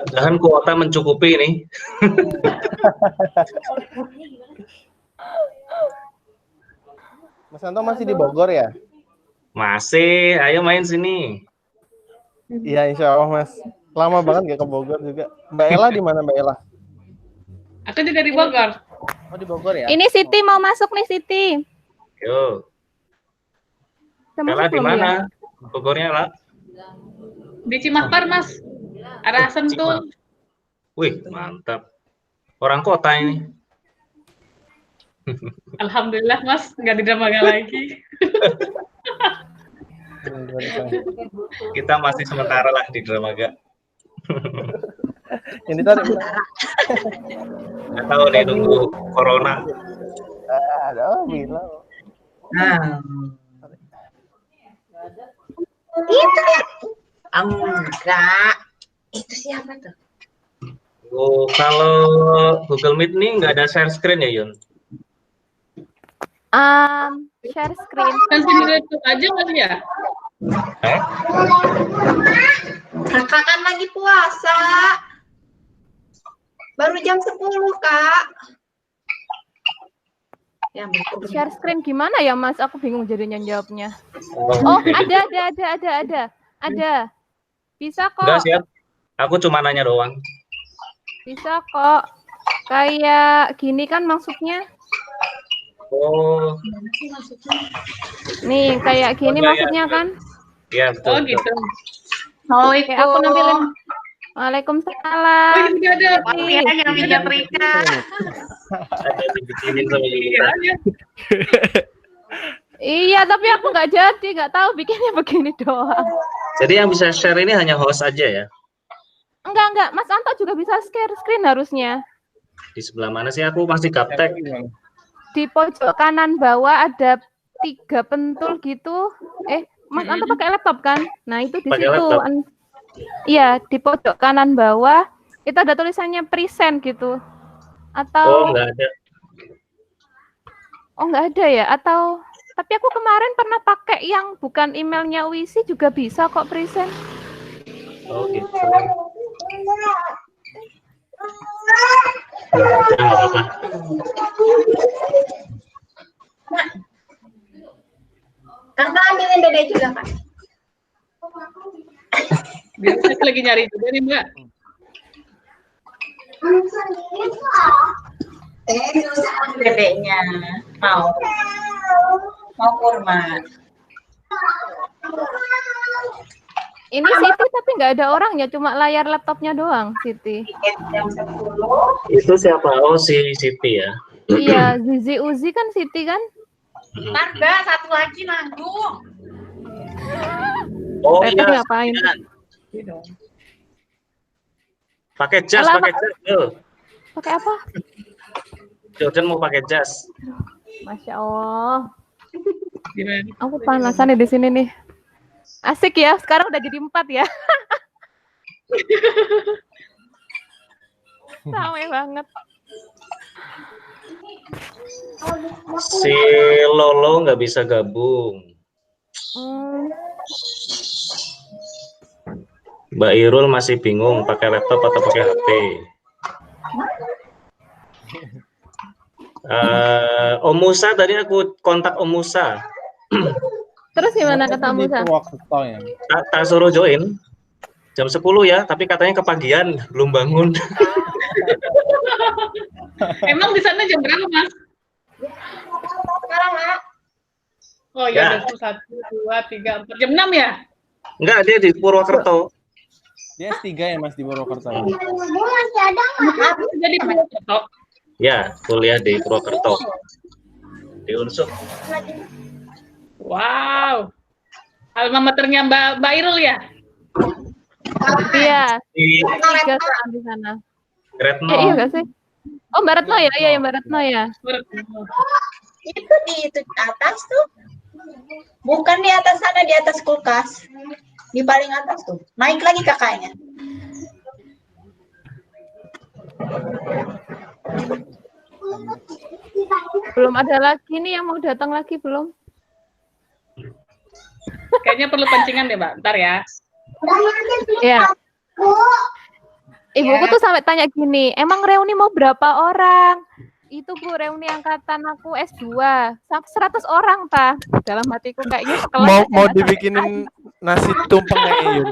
Jangan kuota mencukupi ini. Mas Anto masih di Bogor ya? Masih, ayo main sini. Iya, insya Allah Mas. Lama banget gak ke Bogor juga. Mbak Ella di mana Mbak Ella? Aku juga di Bogor. Oh di Bogor ya? Ini Siti mau masuk nih Siti. Yo. Udah Ella masuk di belum dia? mana? Bogornya, Ella? Di Cimapak, Mas. Arah Sentul. Wih, mantap. Orang kota ini. Alhamdulillah, Mas. Nggak di Dramaga lagi. Kita masih sementara lah di Dramaga. Ini tadi Nggak tahu nih, nunggu corona. ada bilang. Nah, Itu ya. Enggak. Itu siapa tuh? oh, kalau Google Meet nih nggak ada share screen ya, Yun? Share screen. Kan sini itu aja kali ya? Eh? Kakak kan lagi puasa. Baru jam 10, Kak. Ya, betul. Share screen gimana ya Mas? Aku bingung jadinya jawabnya. Oh, Oh, oke. ada. Bisa Enggak kok. siap. Aku cuma nanya doang. Bisa kok. Kayak gini kan maksudnya. Oh, Nih, kayak gini Oh, iya, maksudnya iya. kan? iya betul. Oh, betul. gitu. Kayak aku nampilin. Waalaikumsalam. Oh, ini ada. Ya, yang minyak Rika. Ada dibikinin sama Yun. Iya, ya. Iya, tapi aku nggak jadi, nggak tahu bikinnya begini doang. Jadi yang bisa share ini hanya host aja ya? Enggak. Mas Anto juga bisa share screen harusnya. Di sebelah mana sih? Aku masih gaptek. Di pojok kanan bawah ada 3 pentul gitu. Mas Anto pakai laptop kan? Nah, itu di Pakai situ. laptop. Iya, di pojok kanan bawah itu ada tulisannya present gitu. Oh, Atau nggak ada. nggak ada ya? Atau tapi aku kemarin pernah pakai yang bukan emailnya Wisi juga bisa kok present. Oh, gitu. Nggak apa-apa. Kakak ambilin Dede juga, Kak. Biar saya lagi nyari juga nih, Mbak. Dedeknya mau kurma. Ini Siti tapi nggak ada orangnya, cuma layar laptopnya doang, Siti. Jam 10. Itu siapa? Oh, si Siti ya. Iya, Zizi Uzi kan Siti kan? Marga satu lagi nanggung. Oh Tadi iya. ngapain? Iya. Pakai jas, Alah, pakai jas. Yo. Pakai apa? Jordan mau pakai jas. Masya Allah. Gimana? Aku panasan nih di sini nih. Asik ya, sekarang udah jadi 4 ya. Ramai banget. Si Lolo nggak bisa gabung. Mbak Irul masih bingung pakai laptop atau pakai HP. Om Musa tadi aku kontak Om Musa. Terus gimana kata Musa? Ya. Tak suruh join jam 10 ya, tapi katanya kepagian, belum bangun. Emang di sana jam berapa, Mas? Sekarang, Kak. Oh Ya. iya, jam 1, 2, 3, 4. Jam 6 ya? Enggak, dia di Purwokerto. Dia S3 ya Mas di Purwokerto. Aku jadi Purwokerto. Ya, kuliah di Purwokerto. Di Unsur. Wow. Alma maternya Mbak Irul ya? Iya, Di 3 tahun di sana. Retno. Iya nggak sih? Oh, Mbak Retno ya? Iya, Mbak Retno ya. Itu di atas tuh. Bukan di atas sana, di atas kulkas. Di paling atas tuh. Naik lagi kakaknya. Belum ada lagi nih yang mau datang lagi belum? Kayaknya perlu pancingan deh, Mbak. Ntar ya. Ya. Ibuku tuh sampai tanya gini, emang reuni mau berapa orang? Itu Bu, reuni angkatan aku S2. 100 orang, Pak. Dalam hatiku kayaknya sekelas. Mau dibikinin nasi tumpeng kayaknya Yun.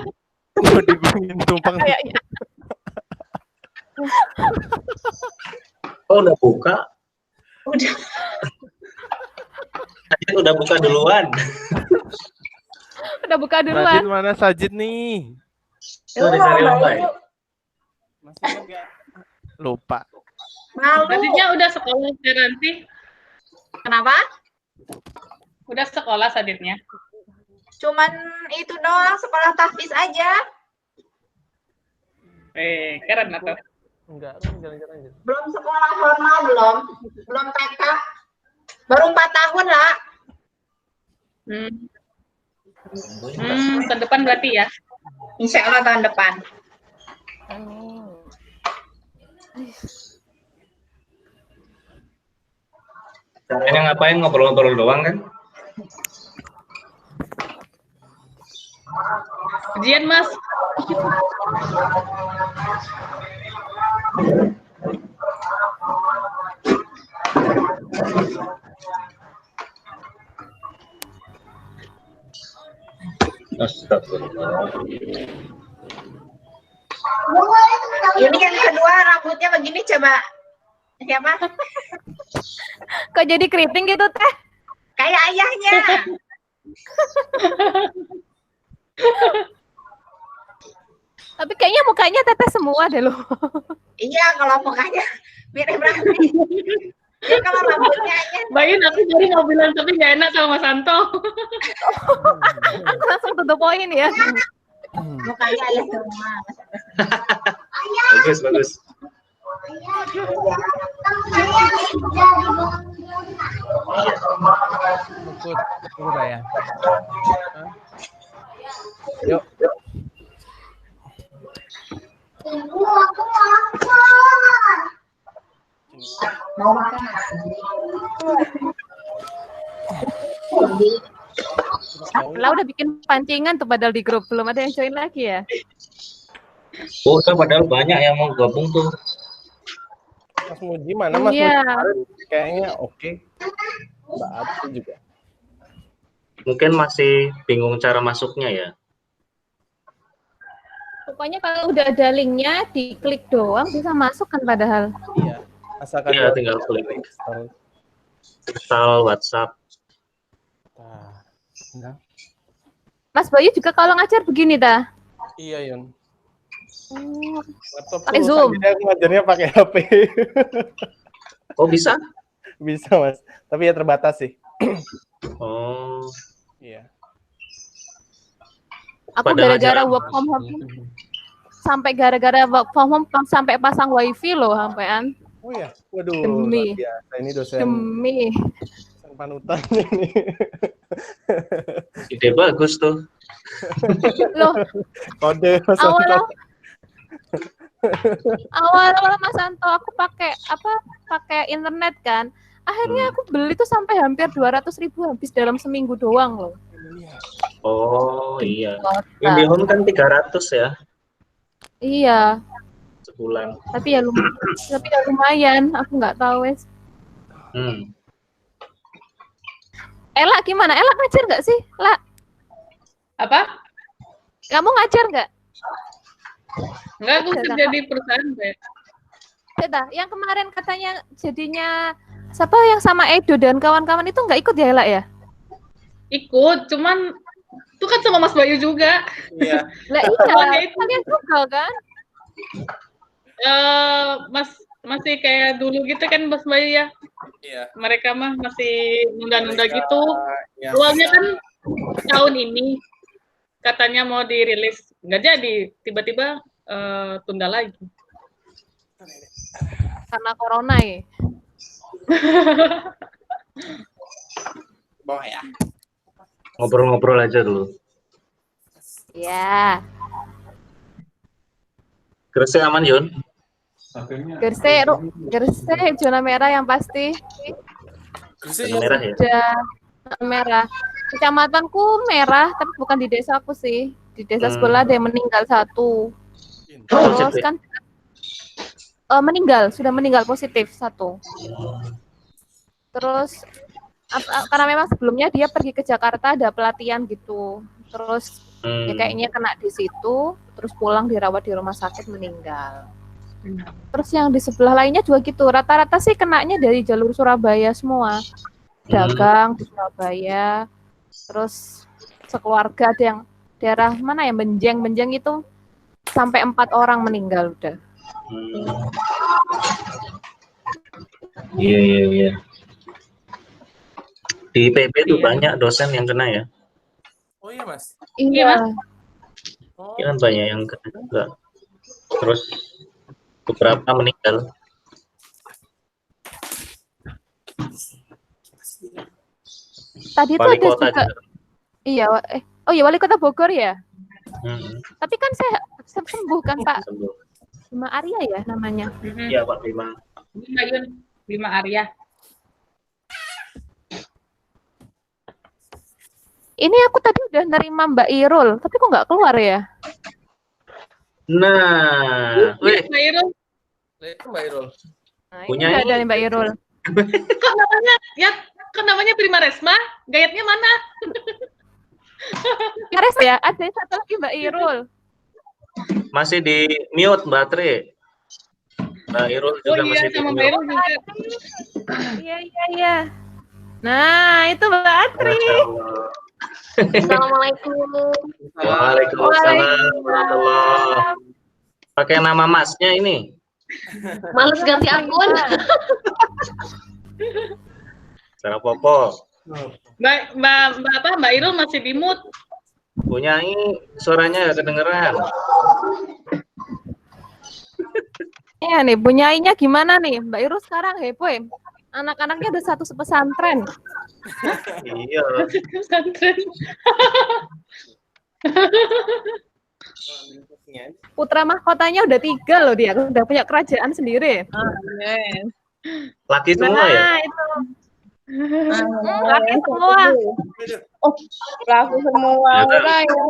Mau dibikinin tumpeng. Kayaknya. Oh, udah buka? Udah. Sajid udah buka duluan. Udah buka Sajid duluan. mana Sajid nih? Tuh dicari lomba ya. Masih enggak? Lupa. Malu. Saditnya udah sekolah sekarang sih. Kenapa? Udah sekolah Saditnya. Cuman itu doang, sekolah tahfiz aja. Keren atau? Enggak, jalan-jalan aja. Belum sekolah formal, belum TK. Baru 4 tahun lah. Tahun depan berarti ya. Insya Allah tahun depan. Caranya ngapain, ngobrol-ngobrol doang kan? Ujian Mas. Astagfirullah. Ini yang kedua rambutnya begini coba. Siapa? Kok jadi keriting gitu, Teh? Kayak ayahnya. Tapi kayaknya mukanya Teteh semua deh loh. Iya, kalau mukanya mirip Raffi. Dia kalau rambutnya aja Bayun aku jadi mau bilang tapi nggak enak sama Mas Santo. Langsung tutup poin ya. mukanya ayah semua. Bagus, bagus. Ikut ya. Yuk. Mau makan? Lah udah bikin pancingan tuh padahal di grup, belum ada yang join lagi ya. Oh, kan padahal banyak yang mau gabung tuh. Mas Muji mana Mas Iya. Muji kemarin kayaknya oke. Mbak Ati juga. Mungkin masih bingung cara masuknya ya. Pokoknya kalau udah ada linknya, diklik doang bisa masuk kan padahal. Iya. Asalkan Iya, tinggal klik. Install WhatsApp. Enggak. Mas Bayu juga kalau ngajar begini dah. Iya, Yun. Laptop Pakai tuh, Zoom. Jadi aku ngajarnya pakai HP. Oh, bisa? Bisa, Mas. Tapi ya terbatas sih. Oh, Iya. Aku Padahal gara-gara ajaran. work from home, sampai gara-gara work from home sampai pasang wifi loh sampean. Oh ya. Waduh. Demi. Luar biasa. Ini dosen Demi. panutannya nih. ide bagus tuh. Loh, Kode Mas awal Anto. awal Mas Santo aku pakai internet kan. Akhirnya aku beli tuh sampai hampir 200.000 habis dalam seminggu doang loh. Oh, iya. Kota. IndiHome kan 300 ya Iya, sebulan. tapi ya lumayan, aku nggak tahu wes. Ella gimana? Ella ngajar nggak sih? La, Apa? kamu ngajar nggak? Enggak, aku kerja di perusahaan deh. Teta, yang kemarin katanya jadinya siapa yang sama Edo dan kawan-kawan itu nggak ikut ya Ella ya? Ikut, cuman itu kan sama Mas Bayu juga. Iya. Lah Soalnya iya, itu. kalian juga kan? Masih kayak dulu gitu kan Mas Bayu ya. Iya. Mereka mah masih nunda-nunda gitu. Ya. Awalnya kan tahun ini katanya mau dirilis, nggak jadi, tiba-tiba tunda lagi. Karena corona ya. Bawah ya. Ngobrol-ngobrol aja dulu. Ya, Gresik aman, Yun? Gresik zona merah yang pasti. Zona merah ya? Sudah merah. Kecamatanku merah, tapi bukan di desaku sih. Di desa sebelah ada yang meninggal 1. Terus kan sudah meninggal positif 1. Terus karena memang sebelumnya dia pergi ke Jakarta ada pelatihan gitu. Terus ya kayaknya kena di situ, terus pulang dirawat di rumah sakit meninggal. Terus yang di sebelah lainnya juga gitu. Rata-rata sih kenanya dari jalur Surabaya semua. Dagang di Surabaya. Terus sekeluarga ada yang daerah mana ya, Benjeng itu sampai 4 orang meninggal udah. Iya. Di IPB tuh banyak dosen yang kena ya. Oh iya Mas. Iya. Oh. Ya kan banyak yang kena juga. Terus beberapa meninggal. Tadi tuh Wali ada kota juga. Iya, wali kota Bogor ya. Tapi kan saya sembuh kan Pak. Sembuh. Bima Arya ya namanya. Iya Pak Bima. Bima Arya. Ini aku tadi udah nerima Mbak Irul, tapi kok nggak keluar ya? Nah, weh, Mbak Irul. Mbak Irul. Nah, Punya ini ini. ada nih Mbak Irul. Kok namanya Prima Resma? Gayatnya mana? Kares ya, ada satu lagi Mbak Irul. masih di mute Mbak Tri. Mbak Irul juga Oh iya, masih di sama Mbak mute. Irul juga. Iya. Nah, itu Mbak Atri. Masya Allah. Assalamualaikum. Waalaikumsalam warahmatullahi. Pakai nama masnya ini. Males ganti akun. Cara popo. Mbak Irul masih di mute. Punya ini suaranya nggak kedengeran. Iya nih, bunyainya gimana nih? Mbak Irul sekarang heboh ya? Anak-anaknya udah satu sepesantren. Iya. Pesantren. Putra mahkotanya udah 3 loh dia. Udah punya kerajaan sendiri. Laki semua ya? Nah, itu. Laki semua. Laku semua Ya, udah ya.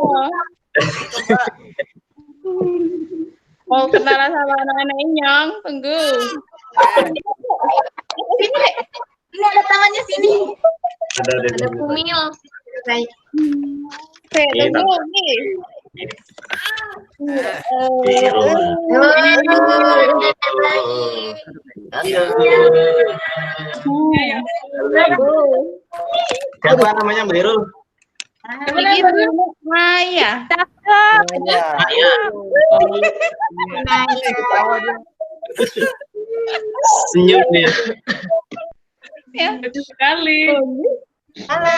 Mau kenalan sama anak-anak Inyong, tunggu. Ini ada tangannya sini. Ada Kumil. Baik. Iya, Tunggu nih. Siapa namanya Mbak Irul? Maya. Cakep. Senyum dia. Lucu sekali. Halo.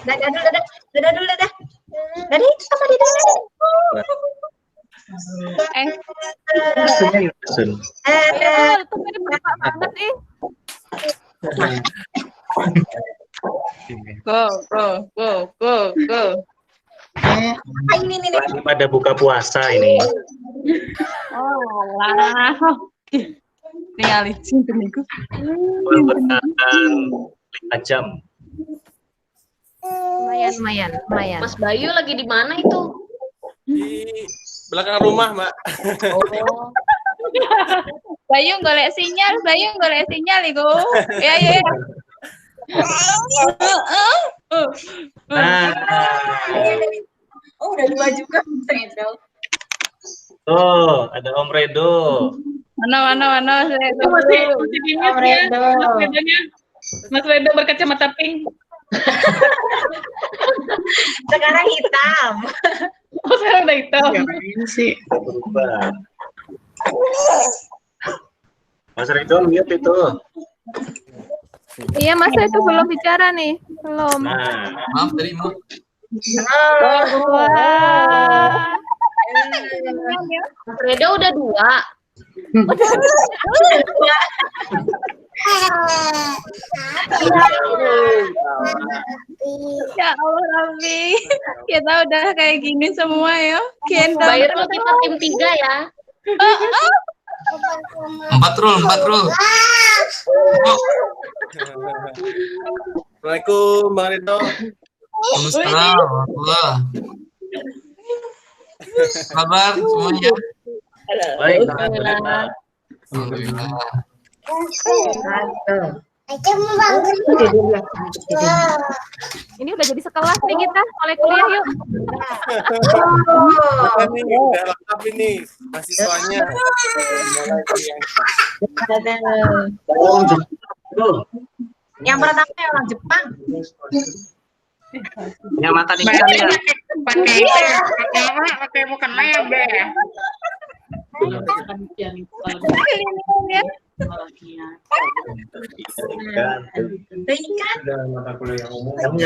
Dadah dulu, dadah. Dadah itu sama dia, dadah. Senyum. Irul, itu mirip bapak banget sih. Go. Ini nih. Lagi pada buka puasa ini. Oh, lah. Tinggal sini niku. Bertahan 5 jam. Lumayan. Mas Bayu lagi di mana itu? Di belakang rumah, Mbak. Oh, Bayu golek sinyal iku. Ya. Nah, Oh, udah 2 juga. Redo. oh, ada Om Redo. Mana. Itu masih di mute ya. Mas Redo berkacamata pink. Sekarang hitam. Oh, sekarang udah hitam. Berubah. Mas Redo mute itu. Iya, Mas itu belum bicara nih. Belum. Nah, Maaf tadi, Mbak. Wah. Mas Redo udah 2. Ya Allah Rabbi. Kita udah kayak gini semua ya. Mbak Irul kita tim 3 ya. Empat rul. Assalamualaikum Bang Ridho. Waalaikumsalam warahmatullah. Kabar semuanya? Baik, alhamdulillah. Alhamdulillah. Ini udah jadi sekelas nih kita, mulai kuliah yuk. Ini udah lengkap ini mahasiswanya. Yang pertama orang Jepang. Punya mata di sana ya. Pakai mukena ya, Be.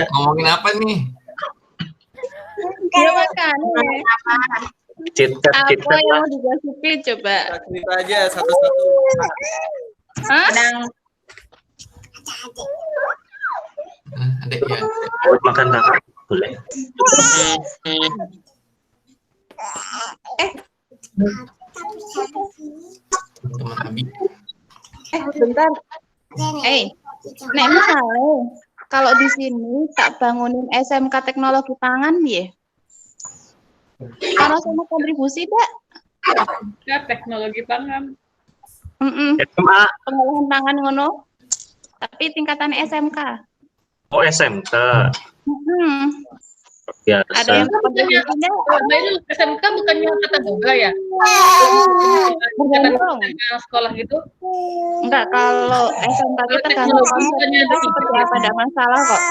Ngomongin apa nih? Dia makan. Cita Apa yang mau digosipi coba? Cerita aja satu-satu. Hah? Adek ya. buat makan kakak boleh. Teman Abi. Bentar. Nek misalnya kalau di sini tak bangunin SMK Teknologi Pangan ya. Karena sama kontribusi tak? Ya, teknologi pangan. SMA. Pengolahan pangan ngono. Tapi tingkatan SMK. Oh, SMK. Biasa. Ada yang kontribusi enggak? Itu SMK bukannya kata boga ya? Bergantung. Sekolah gitu? Enggak, kalau SMK kita gantung konsepnya itu seperti apa, ada masalah kok.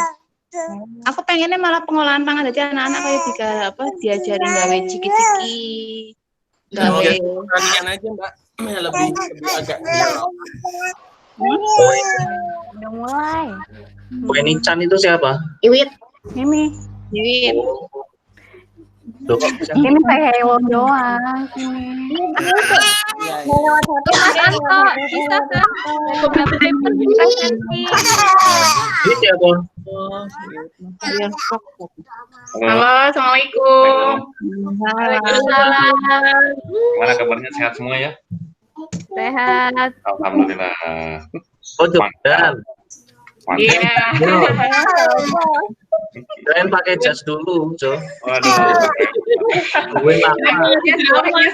Aku pengennya malah pengolahan pangan, jadi anak-anak kayak diajarin gawe ciki-ciki, gawe Pertanian aja Mbak, lebih agak. Udah mulai. Kue Nican itu siapa? Iwit. Ini. duit. Loh, kok bisa? Ini saya hewan doang. Ini. Lewat HP Kan kok bisa kan? Dapat presensi. Ini siapa? Halo, assalamualaikum. Waalaikumsalam. Gimana kabarnya, sehat semua ya? Sehat. Alhamdulillah. Oh, Jordan. Iya. Kalian pakai jas dulu, Jo. Waduh, Gue makan.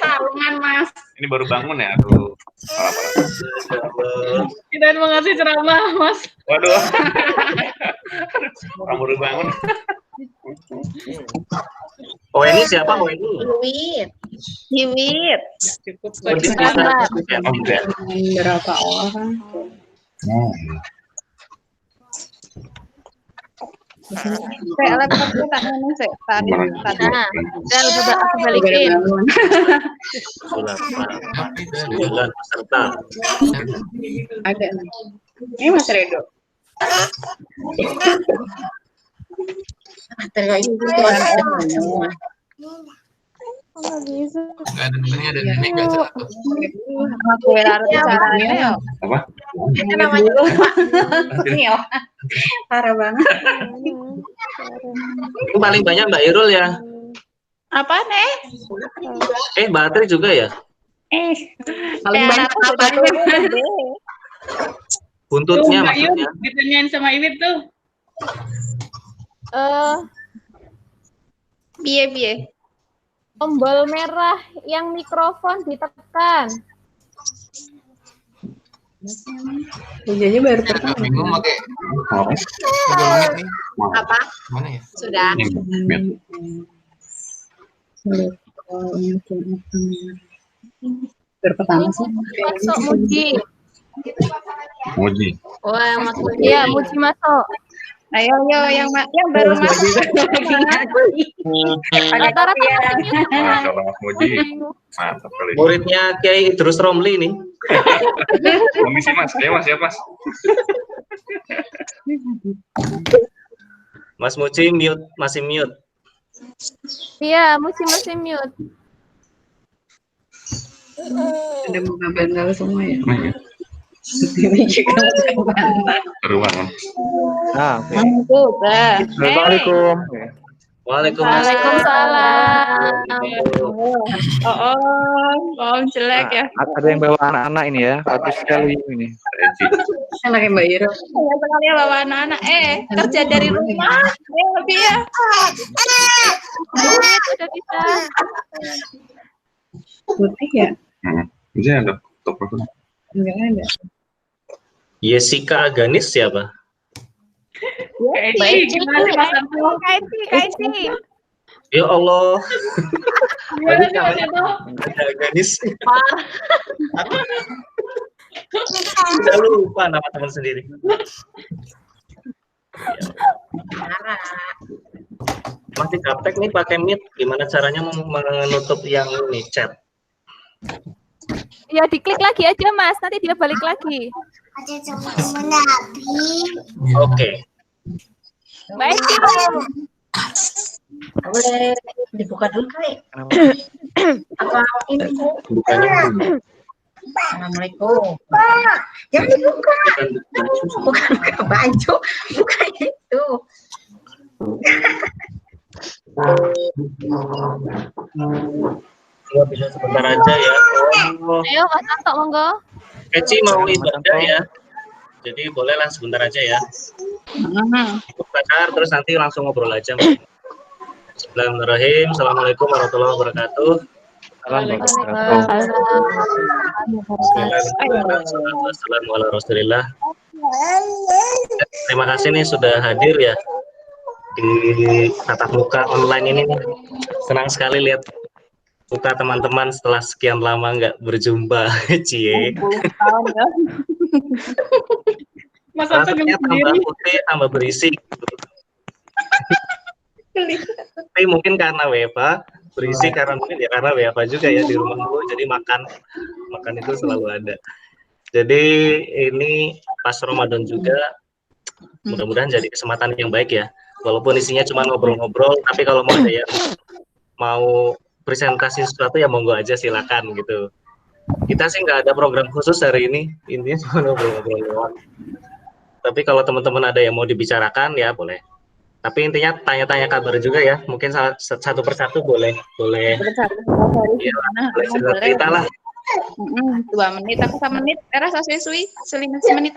Sarungan, Mas. ini baru bangun ya? Aduh, Kita mau ngasih ceramah, Mas. waduh. Orang baru bangun. Oh, ini siapa? Oh, ini. Iwit. Diwit. Cukup. Oh, dia bisa. Oh, enggak. Berapa orang? Saya laptopnya tak ngomong saya tadi. Nah, udah aku balikin. 9 peserta. Ada. Ini Mas Redo. Semua. Enggak ada nenek, ada nenek enggak satu. Aku harus caranya ya. Apa? Itu namanya Mio. Parah banget. Itu paling banyak Mbak Irul ya? Apa nih? Mbak Atri juga ya? Paling banyak apa? Buntutnya Mbak Yun, maksudnya. ditanyain sama Iwit tuh. Biye. Tombol merah yang mikrofon ditekan. Hujannya baru Agak bingung pakai Apa? Google Meet nih. Apa? Mana ya? Sudah. pertama sih. Masuk Muji. Muji. Wah, Mas Budi. Iya, Muji masuk. Ayo yang baru masuk. Rata-rata Masya Allah, Mas Muji. Mantap kali. Muridnya Kiai Idrus Romli nih. Komisi Mas, ya Mas, ya Mas. Mas Muji mute, masih mute. Iya, Muji masih mute. Ada muka bandel semua ya. Nah, ya. Ini juga Baru bangun. Nah, oke. Tuh, dah. Assalamualaikum. Waalaikumsalam. Jelek ya. Ada yang bawa anak-anak ini ya, bagus sekali ini. Enak ya Mbak Iro. Ya sekali ya bawa anak-anak. Kerja dari rumah. Lebih ya. Sudah bisa. Putih ya? Ini ada toprak. Enggak ada. Jessica Aganis siapa? Baik, gimana Mas Anto? Kaiti. Ya Allah. Gimana sih Mas Anto? Ada Aganis. Udah lupa nama teman sendiri. Masih gaptek nih pakai Meet. Gimana caranya menutup yang ini chat? Ya diklik lagi aja Mas, nanti dia balik lagi. Oke. Baik. Boleh dibuka dulu kali. Apa ini? Bukannya Assalamualaikum. Jangan dibuka. Bukan baju, bukan itu. nggak bisa sebentar aja ya. Ayo Mas Anto monggo. Keci mau ibadah ya. Jadi bolehlah sebentar aja ya. Bakar terus nanti langsung ngobrol aja. Bismillahirrahmanirrahim. Assalamualaikum warahmatullahi wabarakatuh. Bismillahirrahmanirrahim. Terima kasih nih sudah hadir ya di tatap muka online ini. Senang sekali lihat muka teman-teman setelah sekian lama nggak berjumpa. Cie. Mas Anto Rasanya tambah putih, tambah berisik. Tapi mungkin karena WFA berisik, karena mungkin ya karena WFA juga ya di rumah dulu, jadi makan itu selalu ada. Jadi ini pas Ramadan juga, mudah-mudahan jadi kesempatan yang baik ya. Walaupun isinya cuma ngobrol-ngobrol, tapi kalau mau ada yang mau presentasi sesuatu ya monggo aja silakan gitu. Kita sih nggak ada program khusus hari ini, intinya cuma ngobrol-ngobrol doang. Tapi kalau teman-teman ada yang mau dibicarakan ya boleh. Tapi intinya tanya-tanya kabar juga ya. Mungkin satu persatu boleh. Ya, boleh cerita lah. 2 menit, aku 1 menit. Rasa sesuai, 5 menit.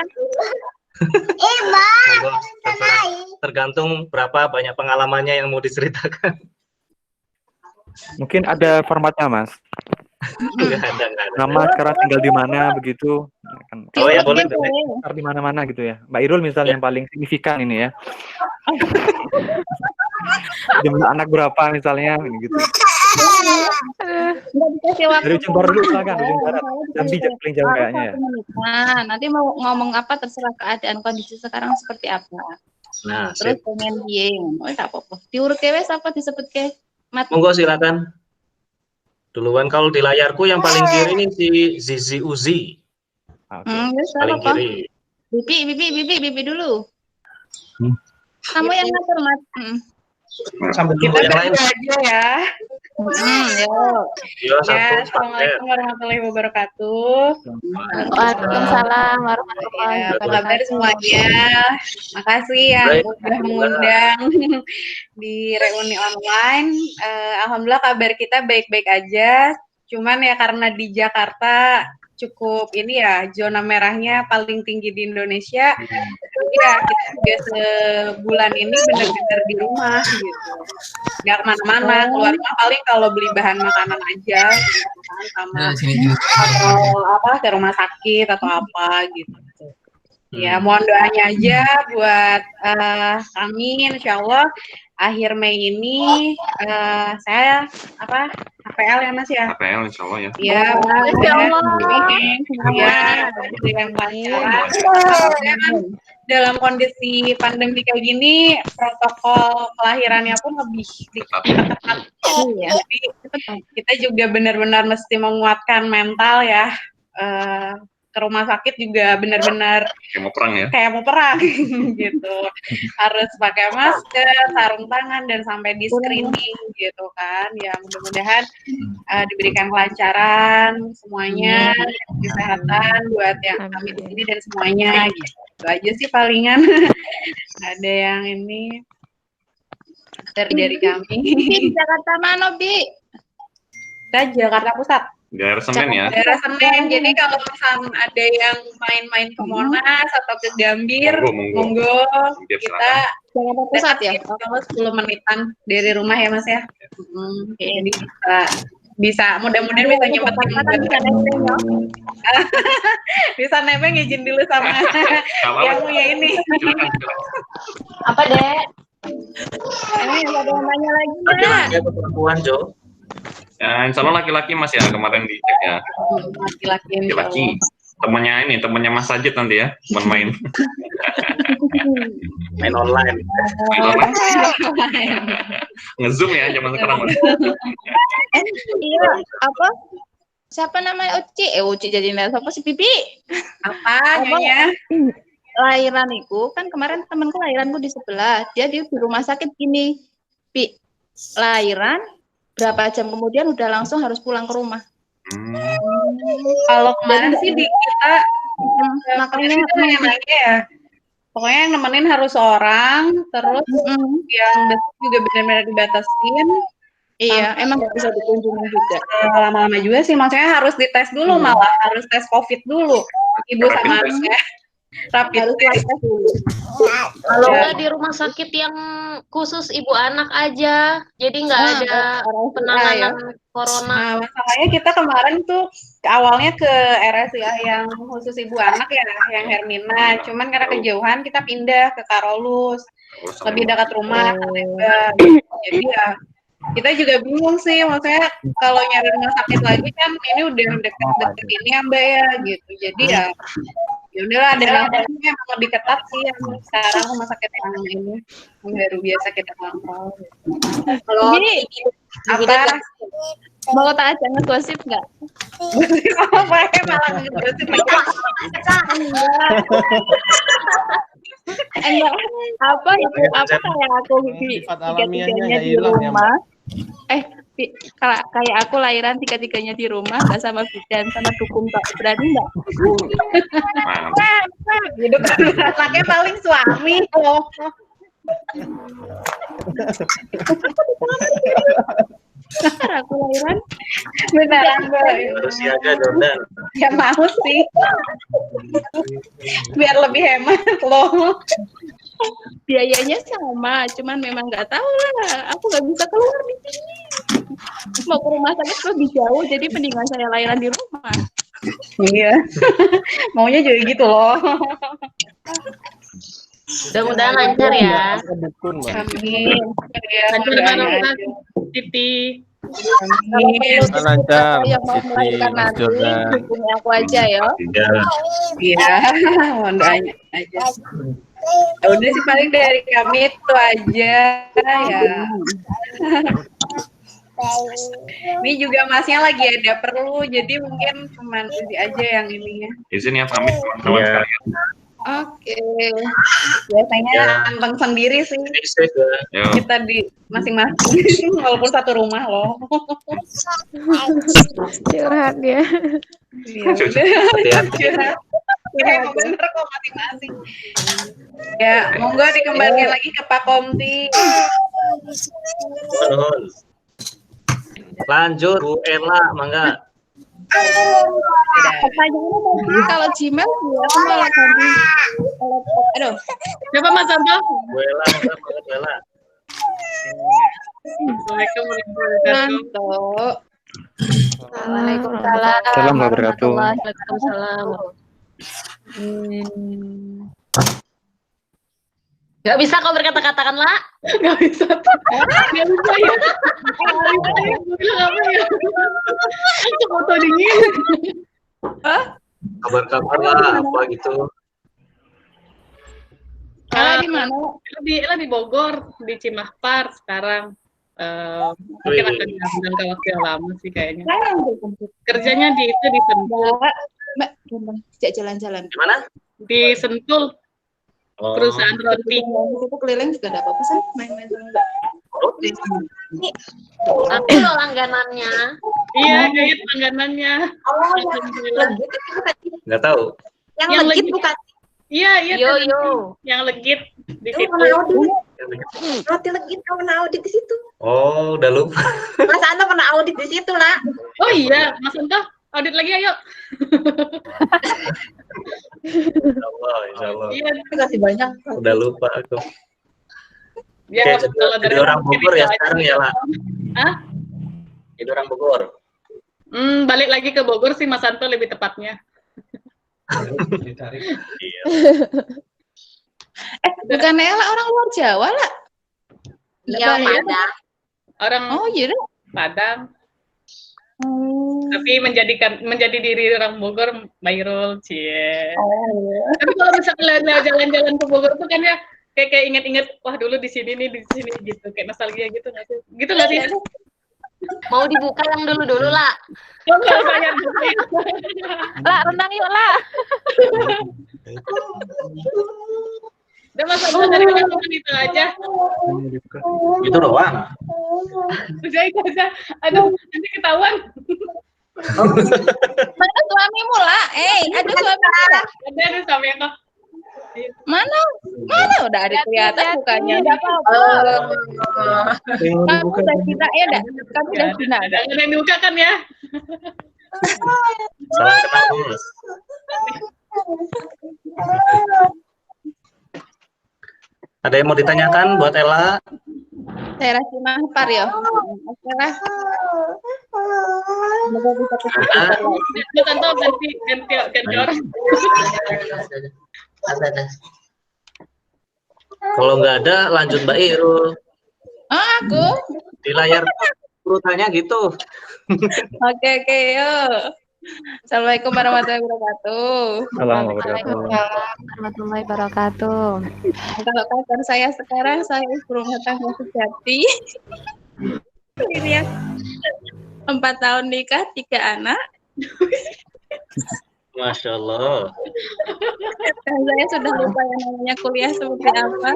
Tergantung berapa banyak pengalamannya yang mau diceritakan. Mungkin ada formatnya, Mas. Enggak ada. Nama sekarang tinggal di mana begitu. Oh ya boleh. Di mana-mana gitu ya. Mbak Irul misalnya yang paling signifikan ini ya. Jumlah anak berapa misalnya gitu. Dari ujung barat dulu silakan, ujung barat. Jambi paling jauh kayaknya ya. Nah, nanti mau ngomong apa terserah keadaan kondisi sekarang seperti apa. Nah, terus pengen dieng. Oh, tak apa-apa. Diurut ke wes apa disebut ke? Monggo silakan. Duluan kalau di layarku yang paling kiri ini si Zizi Uzi. Paling kiri. Bibi dulu. Kamu yang ngatur, Mat. Sambil kita yang lain aja ya. Yo, Assalamualaikum warahmatullahi wabarakatuh. Waalaikumsalam warahmatullahi Apa wabarakatuh. kabar semuanya? Makasih ya udah mengundang di reuni online. Alhamdulillah kabar kita baik-baik aja. Cuman ya karena di Jakarta cukup ini ya zona merahnya paling tinggi di Indonesia. Ya kita juga sebulan ini benar-benar di rumah gitu. Nggak kemana-mana, keluar rumah paling kalau beli bahan makanan aja gitu kan, sama atau apa ke rumah sakit atau apa gitu. Ya mohon doanya aja buat kami, insya Allah akhir Mei ini saya apa HPL ya Mas ya? HPL insya Allah ya. Ya, Insya Allah. Ya, dengan lancar. Dalam kondisi pandemi kayak gini, protokol kelahirannya pun lebih ketat. Jadi kita juga benar-benar mesti menguatkan mental ya. Ke rumah sakit juga benar-benar kayak mau perang gitu. Harus pakai masker, sarung tangan dan sampai di screening gitu kan. Ya mudah-mudahan diberikan kelancaran semuanya, kesehatan buat yang kami di sini dan semuanya gitu. Itu aja sih palingan. Ada yang ini dari kami. Di Jakarta mana, Bi? Kita Jakarta Pusat. Daerah Senen ya. Daerah Senen. Jadi kalau misalnya ada yang main-main ke Monas atau ke Gambir, monggo. Kita Jakarta Pusat ya. Kalau 10 menitan dari rumah ya Mas ya. Jadi bisa mudah-mudahan bisa nyempetin bisa nebeng izin dulu sama yang punya ini. Apa, Dek? Ada yang nanya lagi, Dek? Laki-laki atau perempuan, Jo? Ya, insya Allah laki-laki Mas ya, kemarin dicek ya. Laki-laki. Temennya Mas Sajid nanti ya, teman main. Main online. Nge-zoom ya zaman sekarang, Mas. Iya, apa? Siapa namanya Uci? Uci jadi siapa sih, Bibi? Apa nyonya? Lahiran itu kan kemarin temanku lahiranku di sebelah. Dia di rumah sakit gini. Bi, lahiran berapa jam kemudian udah langsung harus pulang ke rumah. Kalau kemarin sih di kita makanya ya. Pokoknya yang nemenin harus seorang, terus yang juga benar-benar dibatasin. Iya, emang nggak bisa dikunjungi juga. Lama-lama juga sih, maksudnya harus dites dulu, malah harus tes COVID dulu. Ibu sama anaknya. Rapid test dulu. Kalau nggak di rumah sakit yang khusus ibu anak aja, jadi nggak ada penanganan corona. Nah, masalahnya kita kemarin tuh awalnya ke RSUA yang khusus ibu anak ya, yang Hermina. Cuman karena kejauhan kita pindah ke Karolus, lebih dekat rumah. Jadi ya kita juga bingung sih, maksudnya kalau nyari rumah sakit lagi kan ini udah deket-deket ini ya Mbak ya gitu. Jadi ya udahlah, ada yang memang lebih ketat sih yang sekarang rumah sakit yang ini yang baru biasa kita pantau. Kalau apa mau tak aja ngegosip nggak? Apa ya malah ngegosip? Enggak apa itu apa kayak aku tiga-tiganya di rumah. Kayak aku lahiran tiga-tiganya di rumah, nggak sama bidan sama dukun, tak berani nggak? Hidup anaknya paling suami loh. Aku lahiran beneran harus siaga Jordan. Ya mau sih, biar lebih hemat loh. Biayanya sama, cuman memang nggak tahu lah, aku nggak bisa keluar di sini. Mau ke rumah sakit lebih jauh, jadi mendingan saya lahiran di rumah. Iya, maunya juga gitu loh. Mudah-mudahan lancar ya. Amin. Lancar Titi. Lancar. Yang mau melahirkan nanti, hubungi aku aja ya. Iya, mohon doanya aja. Ya udah sih paling dari kami itu aja ya. Ini juga masnya lagi ada perlu, jadi mungkin cuman Uzi aja yang ininya. Izin ya pamit teman-teman sekalian. Oke. Biasanya anteng sendiri sih. Kita di masing-masing walaupun satu rumah loh. Curhat ya. Curhat. Ya, bener kok masing-masing. Ya, monggo dikembalikan lagi ke Pak Komti. Lanjut Bu Ella, mangga. Pertanyaannya kalau Gmail ya aku malah ganti. Aduh, siapa Mas Abang? Bu Ella, Bu Ella. Assalamualaikum warahmatullahi wabarakatuh. Waalaikumsalam. Salam wabarakatuh. Waalaikumsalam. Gak bisa kau berkata-kata kan lah? Gak bisa. Gak bisa ya. Apa ya? Aku foto dingin. Kabar-kabar lah, apa gitu. di mana? Ella di Bogor, di Cimahpar sekarang. Mungkin akan jangka waktu yang lama sih kayaknya. Kerjanya di Sentul. Mbak, sejak jalan-jalan. Di mana? Di Sentul. Perusahaan roti. Itu keliling juga enggak apa-apa sih, main-main sama Mbak. Roti. Tapi lo langganannya. Iya, gayet langganannya. Legit itu bukan? Nggak tahu. Yang legit bukan? Iya, Yo. yang legit di situ. Yang Roti legit kau pernah audit di situ. Oh, udah lupa. Mas Anto pernah audit di situ lah. Oh iya, Mas Anto, audit lagi ayo. Insya Allah. Iya, Kasih banyak. Udah lupa aku. Ya, Oke, kalau jadi orang Bogor ya sekarang ya lah. Hah? Jadi orang Bogor. Balik lagi ke Bogor sih Mas Anto lebih tepatnya. Iya. Bukan Ella orang luar Jawa lah. Iya, Padang. Orang iya deh. Padang. Tapi menjadi diri orang Bogor, Mairul, cie. Tapi kalau misalnya jalan-jalan ke Bogor tuh kan ya kayak inget-inget, wah dulu di sini nih, di sini gitu, kayak nostalgia gitu nggak sih? Gitu nggak sih? Mau dibuka yang dulu-dulu lah. Lah, renang yuk lah. Udah Mas Anto dari teman itu aja. Itu doang. Udah itu aja. Aduh, nanti ketahuan. Mana suamimu lah? Ada suamimu lah. Ada suami aku. Mana? Udah ada kelihatan bukannya. Enggak apa-apa. Kamu udah Cina ya, dah? Kamu udah Cina. Ada yang dibuka kan ya? Salam kenal Bos. Ada yang mau ditanyakan buat Ella? Daerah Cimahpar ya. Oke lah. Mas Anto ganti orang. Ada. Kalau nggak ada, lanjut Mbak Irul. Aku? Di layar urutannya gitu. Oke, yuk. Assalamualaikum warahmatullahi wabarakatuh. Waalaikumsalam warahmatullahi wabarakatuh. Kalau kabar saya sekarang, saya ibu rumah tangga sejati. Ini ya, 4 tahun nikah, 3 anak. Masya Allah. Dan saya sudah lupa yang namanya kuliah seperti apa.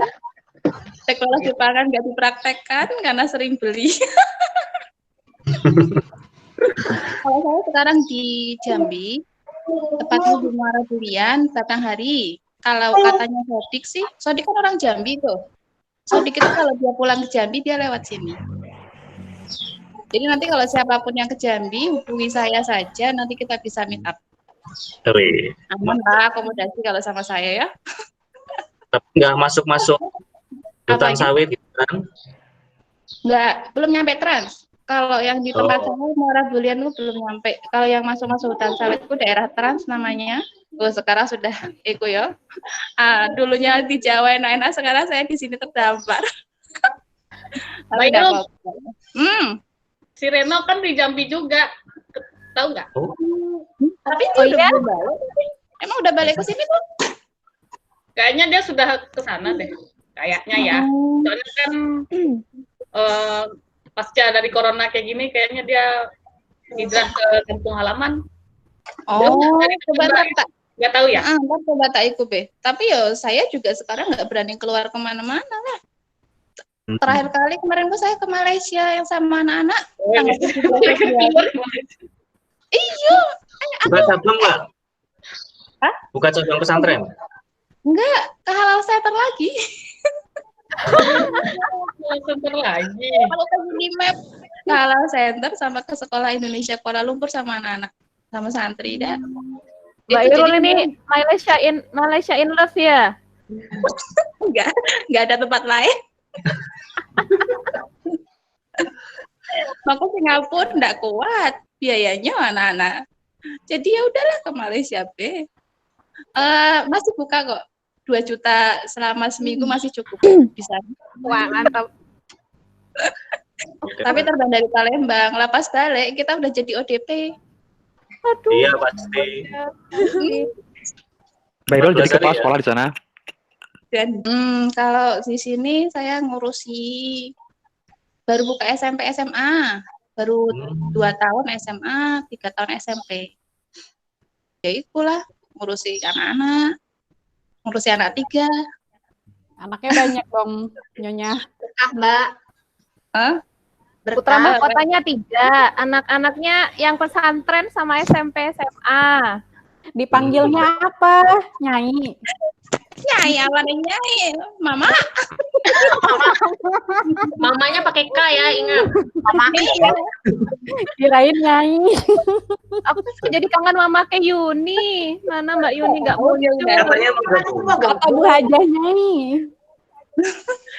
Teknologi pangan nggak dipraktekkan karena sering beli. Kalau saya sekarang di Jambi, tepatnya di Muara Durian, Batanghari. Kalau katanya Sodik sih, Sodik kan orang Jambi tuh. Sodik itu kalau dia pulang ke Jambi, dia lewat sini. Jadi nanti kalau siapapun yang ke Jambi, hubungi saya saja, nanti kita bisa meet up. Aman lah, akomodasi kalau sama saya ya. Tapi nggak masuk hutan sawit gitu kan? Nggak, belum nyampe Trans. Kalau yang di tempat saya, Muara Durian itu belum nyampe. Kalau yang masuk hutan sawit itu daerah Trans namanya. Sekarang sudah Eko ya. Dulunya di Jawa enak-enak, sekarang saya di sini terdampar. Si Reno kan di Jambi juga. Tahu nggak? Tapi dia udah balik. Emang udah balik ke sini tuh? Kayaknya dia sudah ke sana deh. Kayaknya ya. Soalnya kan pasca dari corona kayak gini, kayaknya dia hijrah ke kampung halaman. Coba tak. Nggak tahu ya? Coba tak ikut be. Tapi yo saya juga sekarang nggak berani keluar kemana-mana lah. Terakhir kali kemarin saya ke Malaysia yang sama anak-anak. Iya. Buka cabang nggak? Buka cabang pesantren? Enggak, ke halal center lagi. Halal center lagi. Kalau ke di map ke halal center sama ke sekolah Indonesia Kuala Lumpur sama anak-anak sama santri dah. Mbak Irul ini Malaysia in love ya? Enggak ada tempat lain. Maka Singapura enggak kuat biayanya anak-anak. Jadi ya udahlah ke Malaysia be. Masih buka kok. 2 juta selama seminggu masih cukup bisa. Wah, mantap. Tapi terbang dari Palembang, lepas balik kita udah jadi ODP. Aduh. Iya pasti. Mbak Irul jadi kepala sekolah di sana? Dan kalau di sini saya ngurusi baru buka SMP SMA, baru 2 tahun SMA, 3 tahun SMP. Ya itulah ngurusi anak-anak, ngurusi anak 3. Anaknya banyak dong, Nyonya. Mbak. Putra mahkotanya 3, anak-anaknya yang pesantren sama SMP SMA. Dipanggilnya apa? Nyai. Nyai, apa nih Nyai? Mama. Mama. pakai K ya, ingat. Mama ya. Kirain Nyai. Aku jadi kangen Mama ke Yuni. Mana Mbak Yuni nggak muncul? Katanya mau gabung. Abu aja Nyai.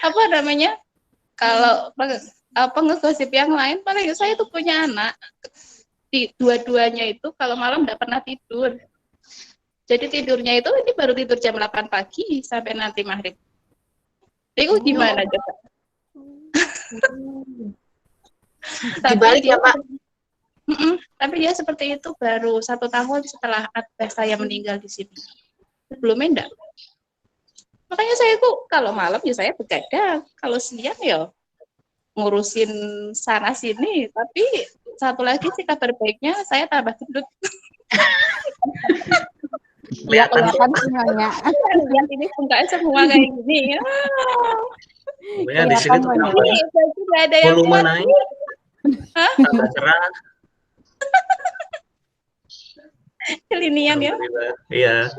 Apa namanya? Kalau ngegosip yang lain, paling saya tuh punya anak. Dua-duanya itu kalau malam nggak pernah tidur. Jadi tidurnya itu ini baru tidur jam 8 pagi sampai nanti maghrib. Itu gimana coba? Dibalik ya Pak. Tapi dia seperti itu baru 1 tahun setelah ayah saya meninggal di sini. Sebelumnya enggak. Makanya saya tuh kalau malam ya saya begadang, kalau siang ya ngurusin sana sini. Tapi satu lagi sih kabar baiknya saya tambah gendut. Ya kelihatan semuanya. Yang ini mukanya semua kayak gini. Pokoknya di sini tuh Nggak ada yang volume kuat. naik, Hah? tambah cerah. Kelinian ya. Iya.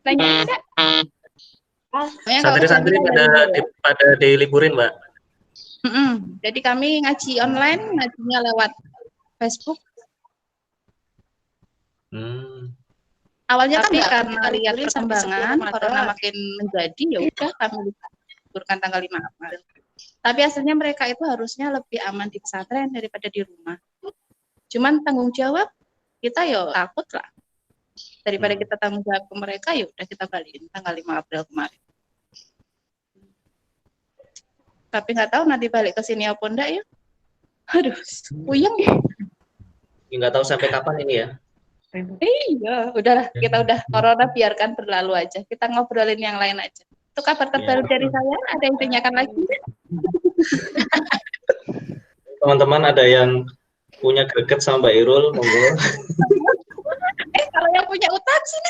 Nanya enggak? Santri-santri pada diliburin, Mbak. Jadi kami ngaji online, ngajinya lewat Facebook. Awalnya kan karena lihat perkembangan corona makin menjadi, ya udah kami liburkan tanggal 5 April. Tapi hasilnya mereka itu harusnya lebih aman di pesantren daripada di rumah. Cuman tanggung jawab kita ya takut lah. Daripada kita tanggung jawab ke mereka, ya udah kita balikin tanggal 5 April kemarin. Tapi nggak tahu nanti balik ke sini apa enggak ya. Aduh, puyeng ya. Nggak tahu sampai kapan ini ya. Iya, udahlah, kita udah corona biarkan berlalu aja. Kita ngobrolin yang lain aja. Itu kabar terbaru dari saya, ada yang tanyakan lagi? Teman-teman ada yang punya greget sama Mbak Irul, monggo. Kalau yang punya utang, sini.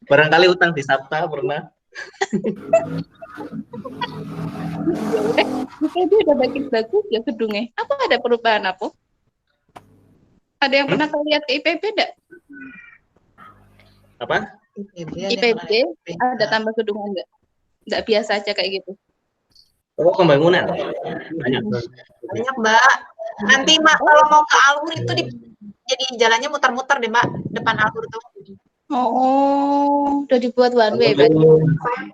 Barangkali utang di Sabta pernah. Dia udah makin bagus ya gedungnya. Apa ada perubahan apa? Ada yang pernah lihat ke IPB enggak? Apa? IPB ada tambah gedung enggak? Enggak biasa aja kayak gitu. Oh, pembangunan. Banyak Mbak. Nanti Mbak kalau mau ke Alur itu jadi jalannya muter-muter deh Mbak, depan Alur tuh. Oh, udah dibuat one way berarti.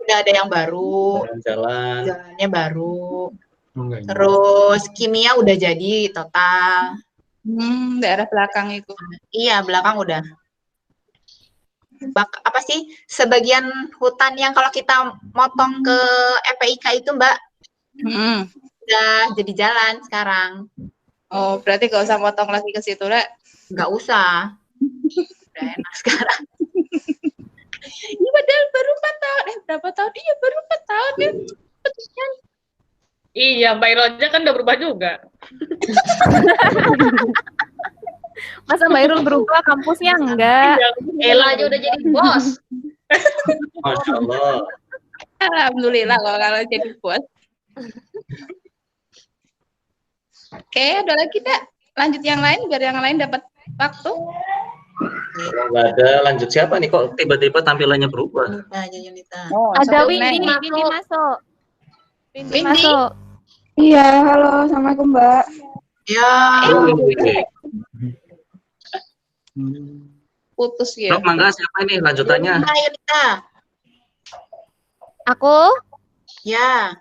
Udah ada yang baru. Jalannya baru. Terus kimia udah jadi total. Daerah belakang itu. Iya, belakang udah. Apa sih sebagian hutan yang kalau kita motong ke FPIK itu Mbak, udah jadi jalan sekarang. Oh, berarti gak usah motong lagi ke situ, Rek? Nggak usah. Udah enak sekarang. Iya, padahal baru 4 tahun. Berapa tahun? Iya, baru 4 tahun ya. Betul. Iya, Mbak Irul aja kan udah berubah juga. Masa Mbak Irul berubah, kampusnya enggak? Ella aja udah jadi bos. Masya Allah. Alhamdulillah kalau jadi bos. Oke, udah lagi kita lanjut yang lain biar yang lain dapat waktu. Kalau nggak ada, lanjut siapa nih? Kok tiba-tiba tampilannya berubah? Ada Windy masuk. Windy masuk. Iya, halo, assalamualaikum Mbak. Ya. Putus ya. Dok, mangga siapa ini lanjutannya? Aku? Ya.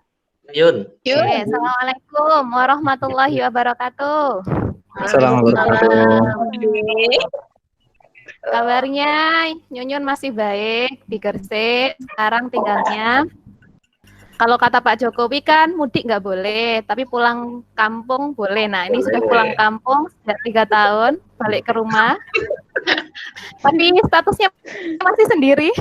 Yun. Assalamualaikum warahmatullahi wabarakatuh. Assalamualaikum. Kabarnya Nyunyun masih baik di Gresik. Sekarang tinggalnya. Kalau kata Pak Jokowi kan mudik nggak boleh, tapi pulang kampung boleh. Nah ini sudah pulang kampung sejak 3 tahun, balik ke rumah. Tapi statusnya masih sendiri.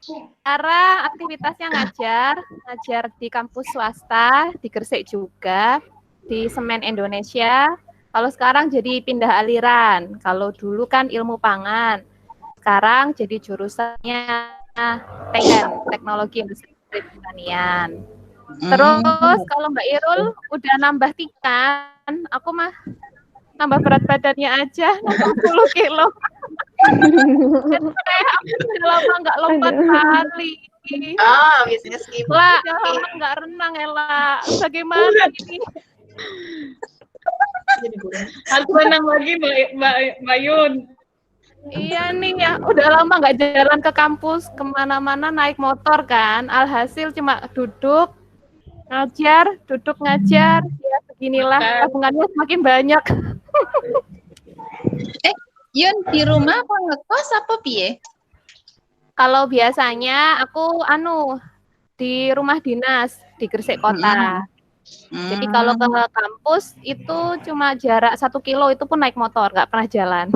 Sekarang aktivitasnya ngajar di kampus swasta, di Gresik juga, di Semen Indonesia. Kalau sekarang jadi pindah aliran. Kalau dulu kan ilmu pangan, sekarang jadi jurusannya teknologi industri pertanian. Terus kalau Mbak Irul udah nambah 3, aku mah nambah berat badannya aja 60 kilo. Udah lama nggak lompat kali. Biasanya skip. Lah, lama nggak renang Ella. Bagaimana ini? Harus renang lagi Mbak Yun. Iya nih ya, udah lama nggak jalan ke kampus, kemana-mana naik motor kan. Alhasil cuma duduk, ngajar, ya beginilah tabungannya semakin banyak. Yun, di rumah apa ngekos apa piye? Kalau biasanya aku di rumah dinas di Gresik Kota. Jadi kalau ke kampus itu cuma jarak 1 kilo, itu pun naik motor, nggak pernah jalan.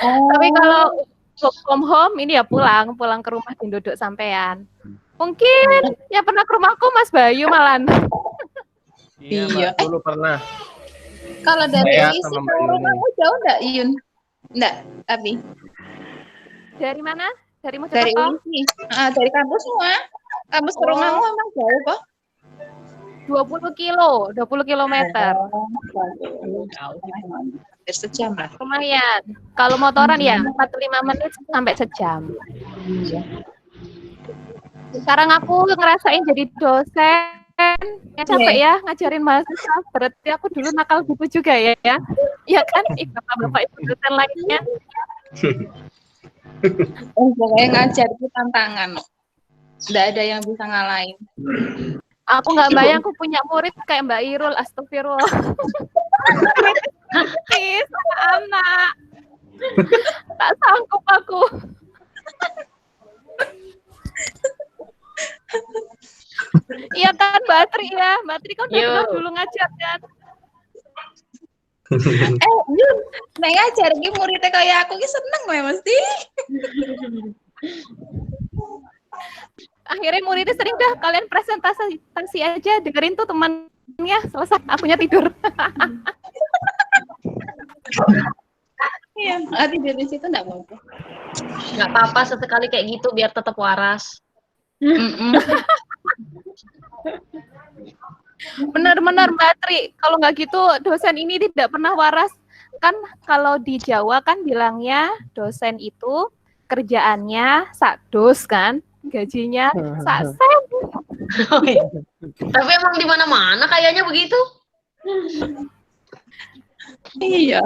Tapi kalau work from home ini ya pulang ke rumah dan duduk sampean. Mungkin ya pernah ke rumahku Mas Bayu malan. Iya, Mbak, dulu pernah. Kalau dari Saya isi sama ke Mbak Yuni. rumahmu jauh enggak, Yun? Enggak, tapi Dari mana? Dari dari Mojokerto? isi. Dari kampus semua. Kampus ke rumahmu emang jauh kok. 20 kilometer. Hampir sejam lah. Lumayan. Kalau motoran ya 45 menit sampai sejam. Sekarang aku ngerasain jadi dosen. Capek ya ngajarin mahasiswa. Berarti aku dulu nakal gitu juga ya. Iya kan? Bapak ibu dosen lainnya. Pokoknya ngajar itu tantangan. Nggak ada yang bisa ngalahin. Aku nggak bayang aku punya murid kayak Mbak Irul, astagfirullah. Please, anak. Tak sanggup aku. Iya kan Mbak Tri ya? Mbak Tri kan udah pernah dulu ngajar kan? Yun, nek ngajar ki muridnya kayak aku ki seneng wae mesti. Akhirnya muridnya sering dah kalian presentasi aja, dengerin tuh temannya, selesai akunya tidur. Iya, tidur di situ enggak apa-apa. Nggak apa-apa sesekali kayak gitu biar tetap waras. Benar-benar Mbak Tri, kalau nggak gitu dosen ini tidak pernah waras. Kan kalau di Jawa kan bilangnya dosen itu kerjaannya sakdos kan, gajinya saksen. Tapi emang di mana-mana kayaknya begitu. Iya.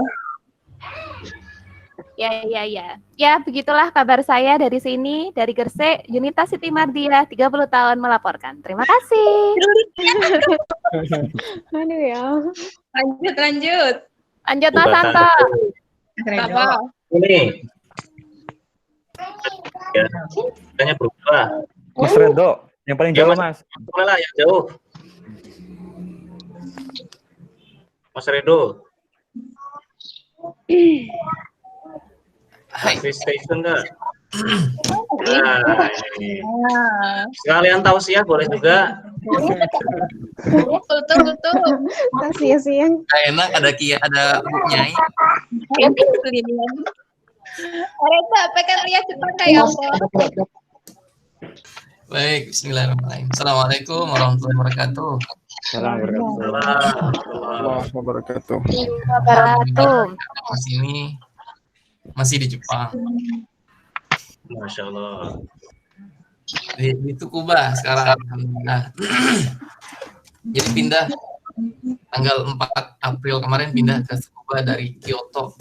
Ya, begitulah kabar saya dari sini, dari Gresik, Yunita Siti Mardia, 30 tahun melaporkan. Terima kasih. Aduh ya. Lanjut. Lanjut Mas Santo. Apa? Ini. Ya, tanya berubah. Mas Redo, yang paling jauh Mas. Mana yang jauh? Mas Redo. Free station enggak? Nah, ini. Sekalian tausiah boleh juga. Betul. Tausiah. Enak ada ada Bu Nyai. Oreta pengen lihat Jepang kayak apa? Baik, bismillahirrahmanirrahim. Assalamualaikum warahmatullahi wabarakatuh. Warahmatullahi wabarakatuh. Di sini masih di Jepang. Masya Allah. Di Tsukuba sekarang. Nah, jadi pindah tanggal 4 April kemarin pindah ke Tsukuba dari Kyoto.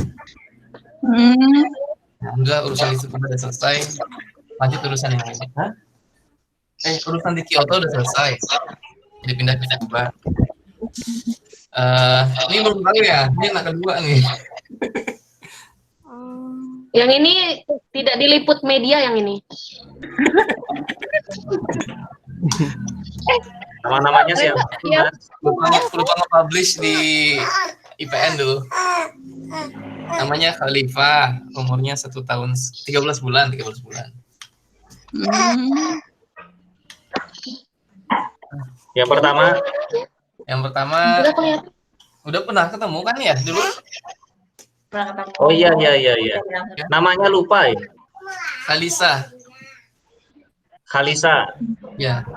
Alhamdulillah urusan di Tsukuba udah selesai. Lanjut urusan yang lain. Urusan di Kyoto udah selesai. Jadi pindah ke Tsukuba. Ini belum tahu ya. Ini anak kedua nih. Yang ini tidak diliput media yang ini. Nama-namanya siapa? Ya. Lupa nge-publish di IPN dulu. Namanya Khalifah, umurnya 1 tahun 13 bulan. Yang pertama udah pernah ketemu kan ya dulu? Oh iya. Namanya lupa ya. Khalisa. Ya.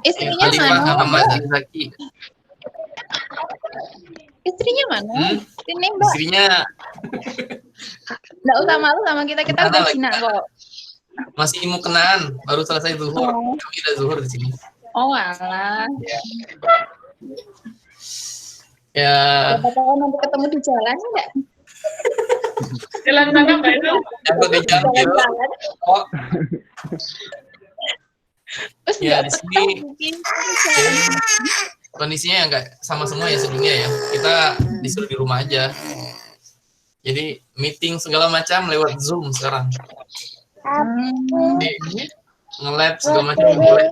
Istrinya Khalifah mana? Muhammad Zaki. Istrinya mana? Ini Mbak. Istrinya Nggak usah malu sama kita Mana udah lagi? Cina kok. masih mau kenaan, baru selesai zuhur. Oh. Kami udah zuhur di sini. Oh alah. Ya, Siapa tahu nanti ketemu di jalan enggak? Jalan mana Mbak itu? aku di jalan. Jalan-jalan. Oh, Terus ya nggak di sini mungkin kondisinya nggak sama semua ya sebelumnya ya. Kita disuruh di rumah aja. Jadi meeting segala macam lewat Zoom sekarang. Jadi, nge-lab segala macam boleh.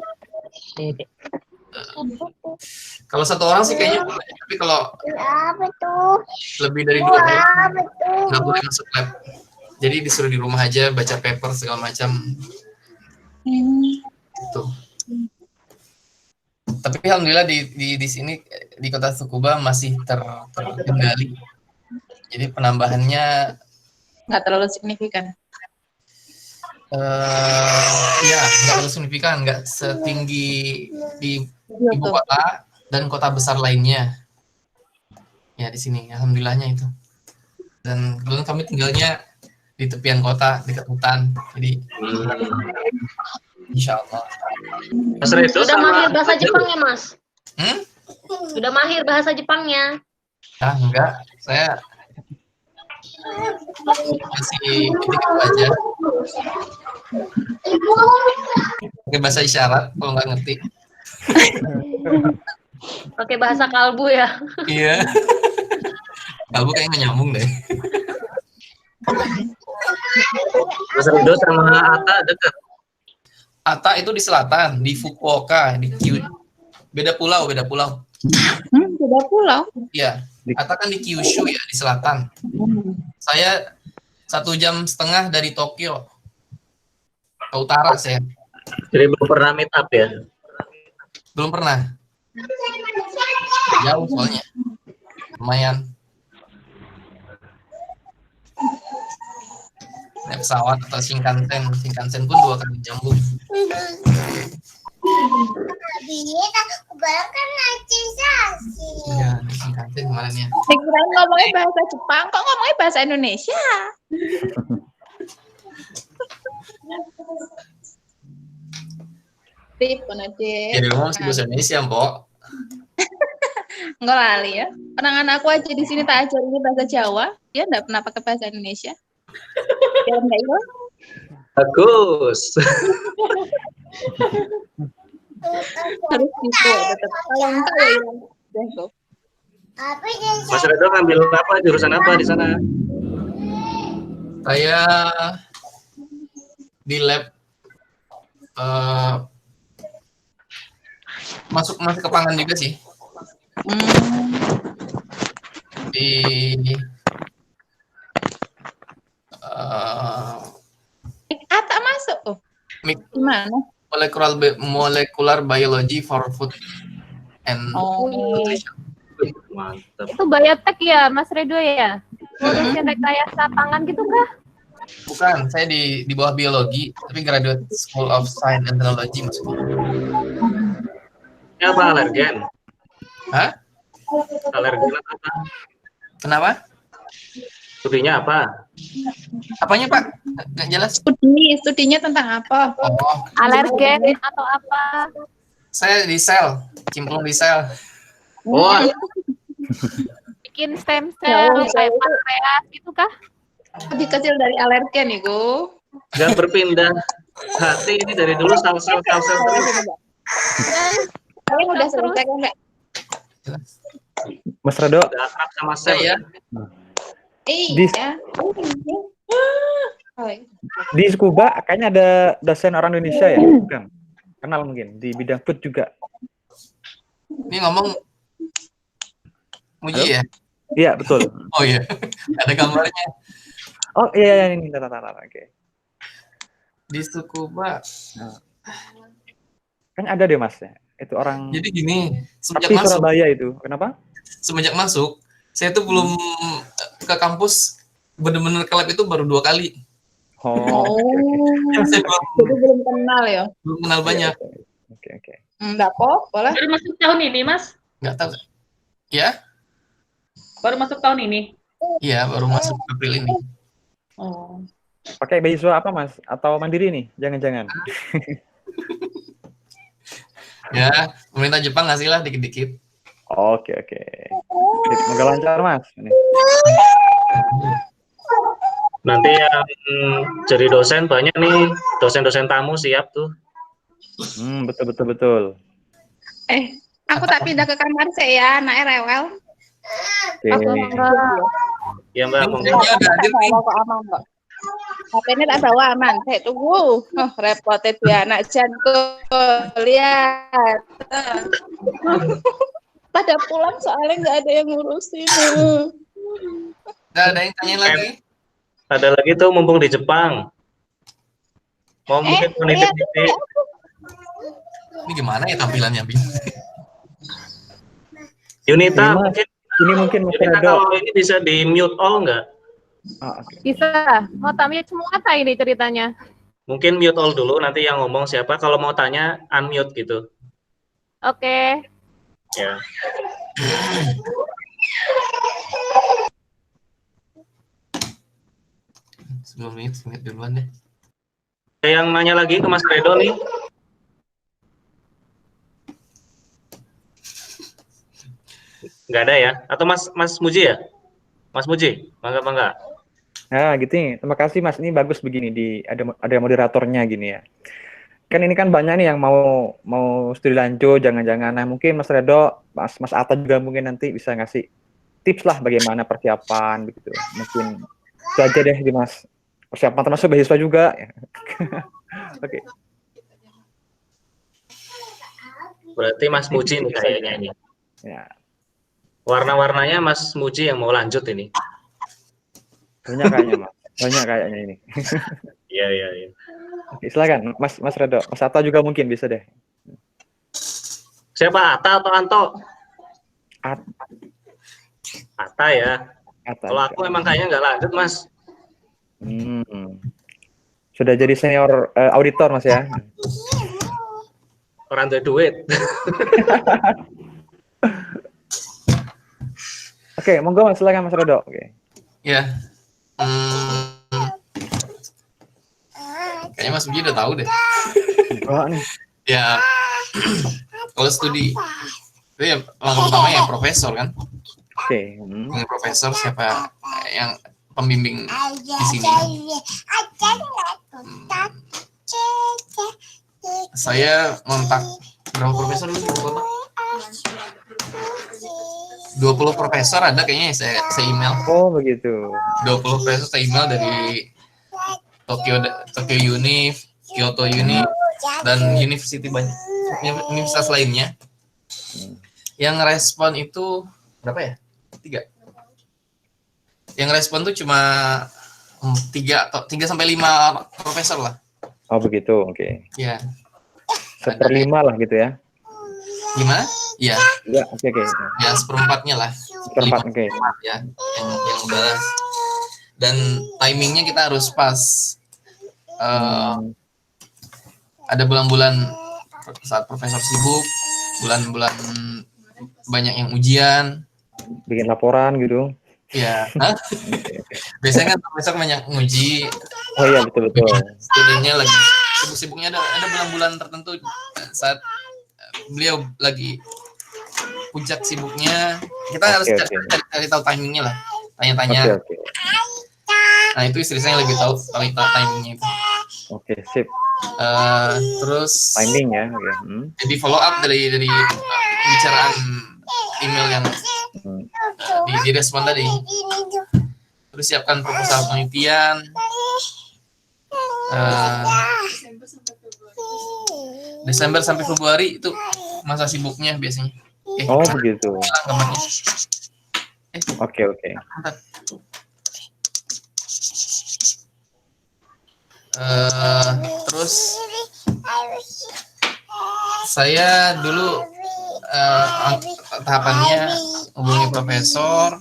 Kalau satu orang sih kayaknya boleh, tapi kalau lebih dari 2 orang nggak boleh masuk lab. Jadi disuruh di rumah aja baca paper segala macam. Gitu. Tapi alhamdulillah di sini di kota Tsukuba masih terkendali. Jadi penambahannya nggak terlalu signifikan. ya nggak terlalu signifikan, nggak setinggi di ibu kota dan kota besar lainnya. Ya di sini alhamdulillahnya itu. Dan kebetulan kami tinggalnya di tepian kota dekat hutan. Jadi insya Allah. Mas Redo Sudah sama mahir bahasa Jepangnya, Mas? Hmm? Sudah mahir bahasa Jepangnya? Ah enggak, saya masih gitu aja. Pakai bahasa isyarat kalau nggak ngerti. Pakai bahasa kalbu ya? Iya. Kalbu kayaknya nggak nyambung deh. Mas Redo sama Ata dekat. Ata itu di selatan, di Fukuoka, di Kyushu. Beda pulau. Beda pulau. Iya. Ata kan di Kyushu ya, di selatan. Saya 1,5 jam dari Tokyo. Ke utara saya. Jadi belum pernah meet up ya? Belum pernah. Jauh soalnya. Lumayan. Naik pesawat atau Shinkansen pun 2 kali nyambung. Iya, naik Shinkansen kemarin ya. Kirain ngomongnya bahasa Jepang, kok ngomongnya bahasa Indonesia? Rip, Ya di rumah masih bahasa Indonesia, Mbok. Enggak lali ya. Penangan aku aja di sini tak ajarin bahasa Jawa, dia enggak pernah pakai bahasa Indonesia. Ya enggak itu? Bagus. Harus gitu tetap. Kalau enggak ya hilang. Mas Redo ngambil apa? Jurusan apa di sana? Saya di lab masuk ke pangan juga sih. Di Ata masuk tuh. Gimana? Molecular biology for food and nutrition. Mantap. Itu biotek ya, Mas Redo ya? Ngurusin rekayasa pangan gitu kah? Bukan, saya di bawah biologi, tapi graduate School of Science and Technology maksudnya. Ini apa alergen? Hah? Alergen apa? Kenapa? Studinya apa? Apanya Pak? Nggak jelas. Studinya tentang apa? Oh, Alergen atau apa? saya di sel, cimplung di sel. Oh, Bikin stem cell, kayak pankreas gitu kah? Lebih kecil dari alergen itu. jangan berpindah hati ini dari dulu sel-sel terus. Kalian udah selesai kan enggak? Mas Redo, Udah akrab sama sel Saya Iya. di Tsukuba kayaknya ada dosen orang Indonesia ya? Bukan? Kenal mungkin di bidang food juga. ini ngomong Muji ya? Iya, betul. Oh iya, ada gambarnya. Oh iya ini tata oke. Di Tsukuba. Kan ada deh Mas ya. Itu orang Jadi gini, semenjak tapi masuk, Surabaya itu. Kenapa? semenjak masuk, saya tuh belum ke kampus bener-bener ke lab itu baru 2 kali. Oh. Saya Jadi belum kenal ya? belum kenal banyak. Oke. Enggak kok, boleh. Baru masuk tahun ini, Mas? Nggak tahu. Ya? Baru masuk tahun ini? Iya, baru masuk April ini. Oh. Pakai beasiswa apa Mas? Atau mandiri nih? Jangan-jangan. Ya, pemerintah Jepang ngasih lah dikit-dikit. Oke. Semoga lancar Mas. Ini. Nanti yang jadi dosen banyak nih, dosen-dosen tamu siap tuh. Betul. Aku tak pindah ke kamar saya, anaknya rewel. Ya Mbak, monggo. Kok aman kok. HP-nya tak bawa aman. Saya tunggu. Repotnya dia anak janku. Lihat. Pada pulang soalnya nggak ada yang ngurusin. Nggak ada yang tanya lagi? Ada lagi tuh mumpung di Jepang. Mau mungkin menitip-nitip. Ini gimana ya tampilannya, Bin? Yunita, ini mungkin Yunita kalau ini bisa di mute all nggak? Bisa. Mau tanya semua apa ini ceritanya? Mungkin mute all dulu, nanti yang ngomong siapa. Kalau mau tanya, unmute gitu. Oke. Ya. Sebelum menit duluan deh. Ada yang nanya lagi ke Mas Redo nih? Nggak ada ya? Atau Mas Muji ya? Mas Muji, bangga. Nah, gitu nih. Terima kasih Mas. Ini bagus begini ada moderatornya gini ya. Kan ini kan banyak nih yang mau studi lanjut, jangan-jangan. Nah, mungkin Mas Redo, Mas Atta juga mungkin nanti bisa ngasih tips lah bagaimana persiapan begitu. Mungkin itu aja deh di Mas. Persiapan termasuk beasiswa juga. Oke. Berarti Mas Muji nih kayaknya ini. Ya. Warna-warnanya Mas Muji yang mau lanjut ini. Banyak kayaknya, Mas. Banyak kayaknya ini. Iya. Oke, silakan Mas Redo. Mas Atta juga mungkin bisa deh. Siapa, Atta atau Anto? Atta ya. Kalau aku emang kayaknya nggak lanjut, Mas. Sudah jadi senior auditor Mas ya. Orang tua duit. Oke, monggo Mas, silakan Mas Redo. Oke. Ya. Kayaknya Mas Muji udah tahu deh. Nih. Ya, kalau studi itu ya langkah pertama ya profesor kan. Oke. Profesor siapa yang pembimbing di sini. Saya kontak berapa profesor dulu? 20 profesor ada kayaknya saya email. Oh begitu. 20 profesor saya email dari Tokyo Univ, Kyoto Univ, dan universitas lainnya. Yang respon itu berapa ya? 3. Yang respon tuh cuma 3 sampai 5 profesor lah. Oh begitu, oke. Ya. 1/5 lah gitu ya. Gimana? Iya. Ya, oke. Ya, 1/4-nya lah. 1/4, oke. Ya, yang balas. Dan timingnya kita harus pas. Ada bulan-bulan saat profesor sibuk, bulan-bulan banyak yang ujian. Bikin laporan gitu. Iya. Biasanya kan profesor banyak nguji. Oh iya, betul. Studinya lagi sibuk-sibuknya, ada bulan-bulan tertentu saat beliau lagi puncak sibuknya. Kita harus cari tahu timingnya lah, tanya-tanya. Oke. Nah itu istri saya lebih tahu timingnya itu. Oke, sip. Terus timing ya. Oke. Jadi follow up dari pembicaraan email yang direspon tadi. Terus siapkan proposal penelitian. Desember sampai Februari itu masa sibuknya biasanya. Oh begitu. Oke. Terus saya dulu tahapannya hubungi profesor,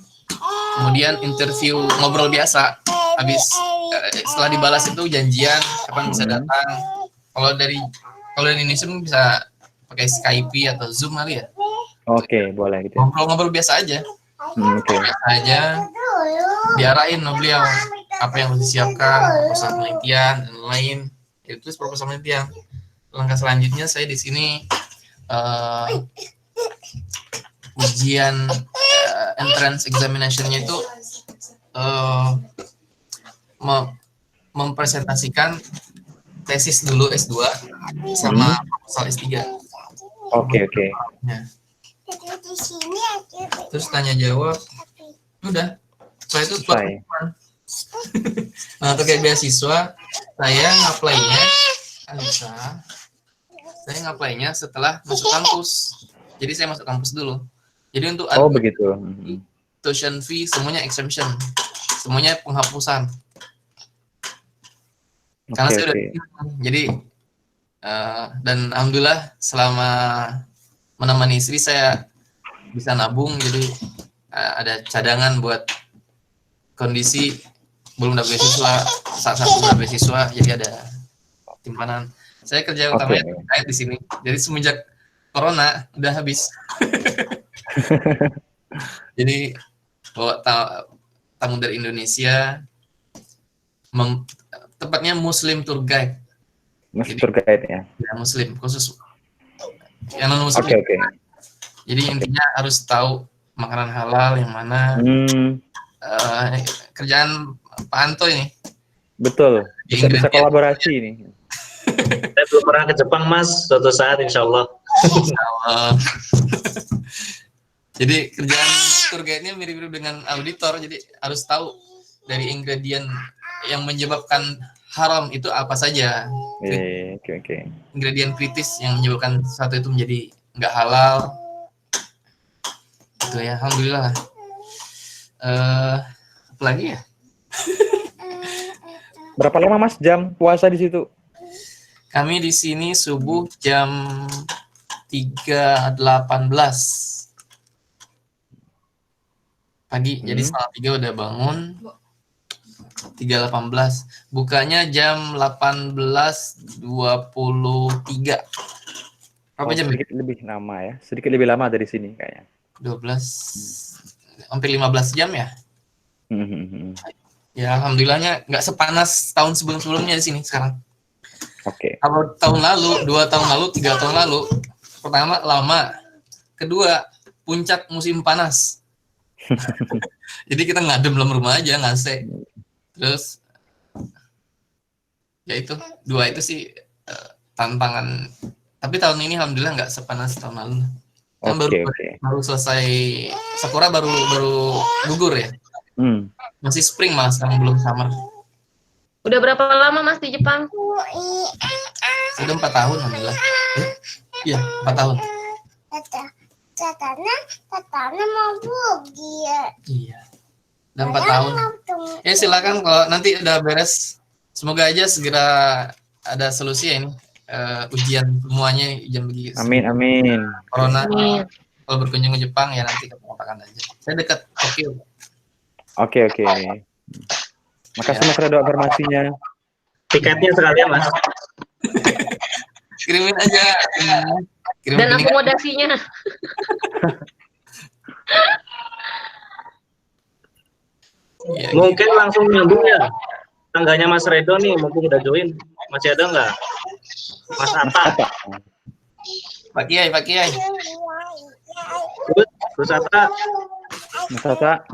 kemudian interview ngobrol biasa. Habis setelah dibalas itu janjian kapan bisa datang. Kalau dari Indonesia bisa pakai Skype atau Zoom kali ya. Oke, boleh gitu. Ngobrol-ngobrol biasa aja. Oke. Biasa aja. Diarahin sama beliau apa yang harus disiapkan, proposal penelitian dan lain. Itu proposal penelitian. Langkah selanjutnya saya di sini ujian entrance examination-nya itu mempresentasikan tesis dulu S2 sama proposal S3. Oke. Ya. Terus tanya jawab, udah. Setelah itu nah, terkait beasiswa, saya ngapply-nya setelah masuk kampus. Jadi saya masuk kampus dulu. Jadi untuk begitu. Tuition fee semuanya exemption, semuanya penghapusan. Karena saya udah jadi dan alhamdulillah selama menemani istri saya bisa nabung, jadi ada cadangan buat kondisi belum dapat beasiswa, saat udah beasiswa, jadi ada simpanan. Saya kerja utamanya terkait di sini. Jadi semenjak corona udah habis. Jadi bawa tamu dari Indonesia, tepatnya Muslim tour guide. Tour guide ya. Ya, Muslim khusus. Yang non Muslim. Oke. Jadi intinya harus tahu makanan halal yang mana. Kerjaan Pak Anto ini. Betul. Bisa kolaborasi ini. Saya belum pernah ke Jepang, Mas. Suatu saat, insya Allah. Jadi kerjaan tour guide-nya mirip-mirip dengan auditor. Jadi harus tahu dari ingredient yang menyebabkan haram itu apa saja. Oke. Ingredient kritis yang menyebabkan sesuatu itu menjadi nggak halal. Itu ya, alhamdulillah. Apa lagi ya? Berapa lama Mas jam puasa di situ? Kami di sini subuh jam 3.18 pagi. Jadi setengah 3 udah bangun. 3.18. Bukanya jam 18.23. Berapa jam? Sedikit lebih lama ya. Sedikit lebih lama dari sini kayaknya. 12 hampir 15 jam ya. Ya alhamdulillahnya nggak sepanas tahun sebelum-sebelumnya di sini sekarang. Oke. Kalau tahun lalu, 2 tahun lalu, 3 tahun lalu, pertama lama, kedua puncak musim panas. Jadi kita ngadem dalam rumah aja, ngasih. Terus ya itu 2 itu sih tantangan. Tapi tahun ini alhamdulillah nggak sepanas tahun lalu. Kan baru selesai sakura, baru gugur ya. Masih spring malah sekarang, belum summer. Udah berapa lama Mas di Jepang? Sudah 4 tahun alhamdulillah. Iya, 4 tahun. Katanya mau pergi ya. Iya. Udah 4 tahun. Ya silakan kalau nanti udah beres. Semoga aja segera ada solusi ya ini. Ujian semuanya, ujian bagi Amin. Corona. Kalau berkunjung ke Jepang ya nanti kontak-kontakan aja. Saya dekat Tokyo. Oke. Makasih Mas Redo informasinya. Tiketnya sekalian Mas. Kirimin aja. Dan akomodasinya. Mungkin langsung nyambung ya. Tangganya Mas Redo nih, mungkin udah join. Masih ada nggak? Mas Atta. Pak Kiai. Gus Atta. Mas Atta.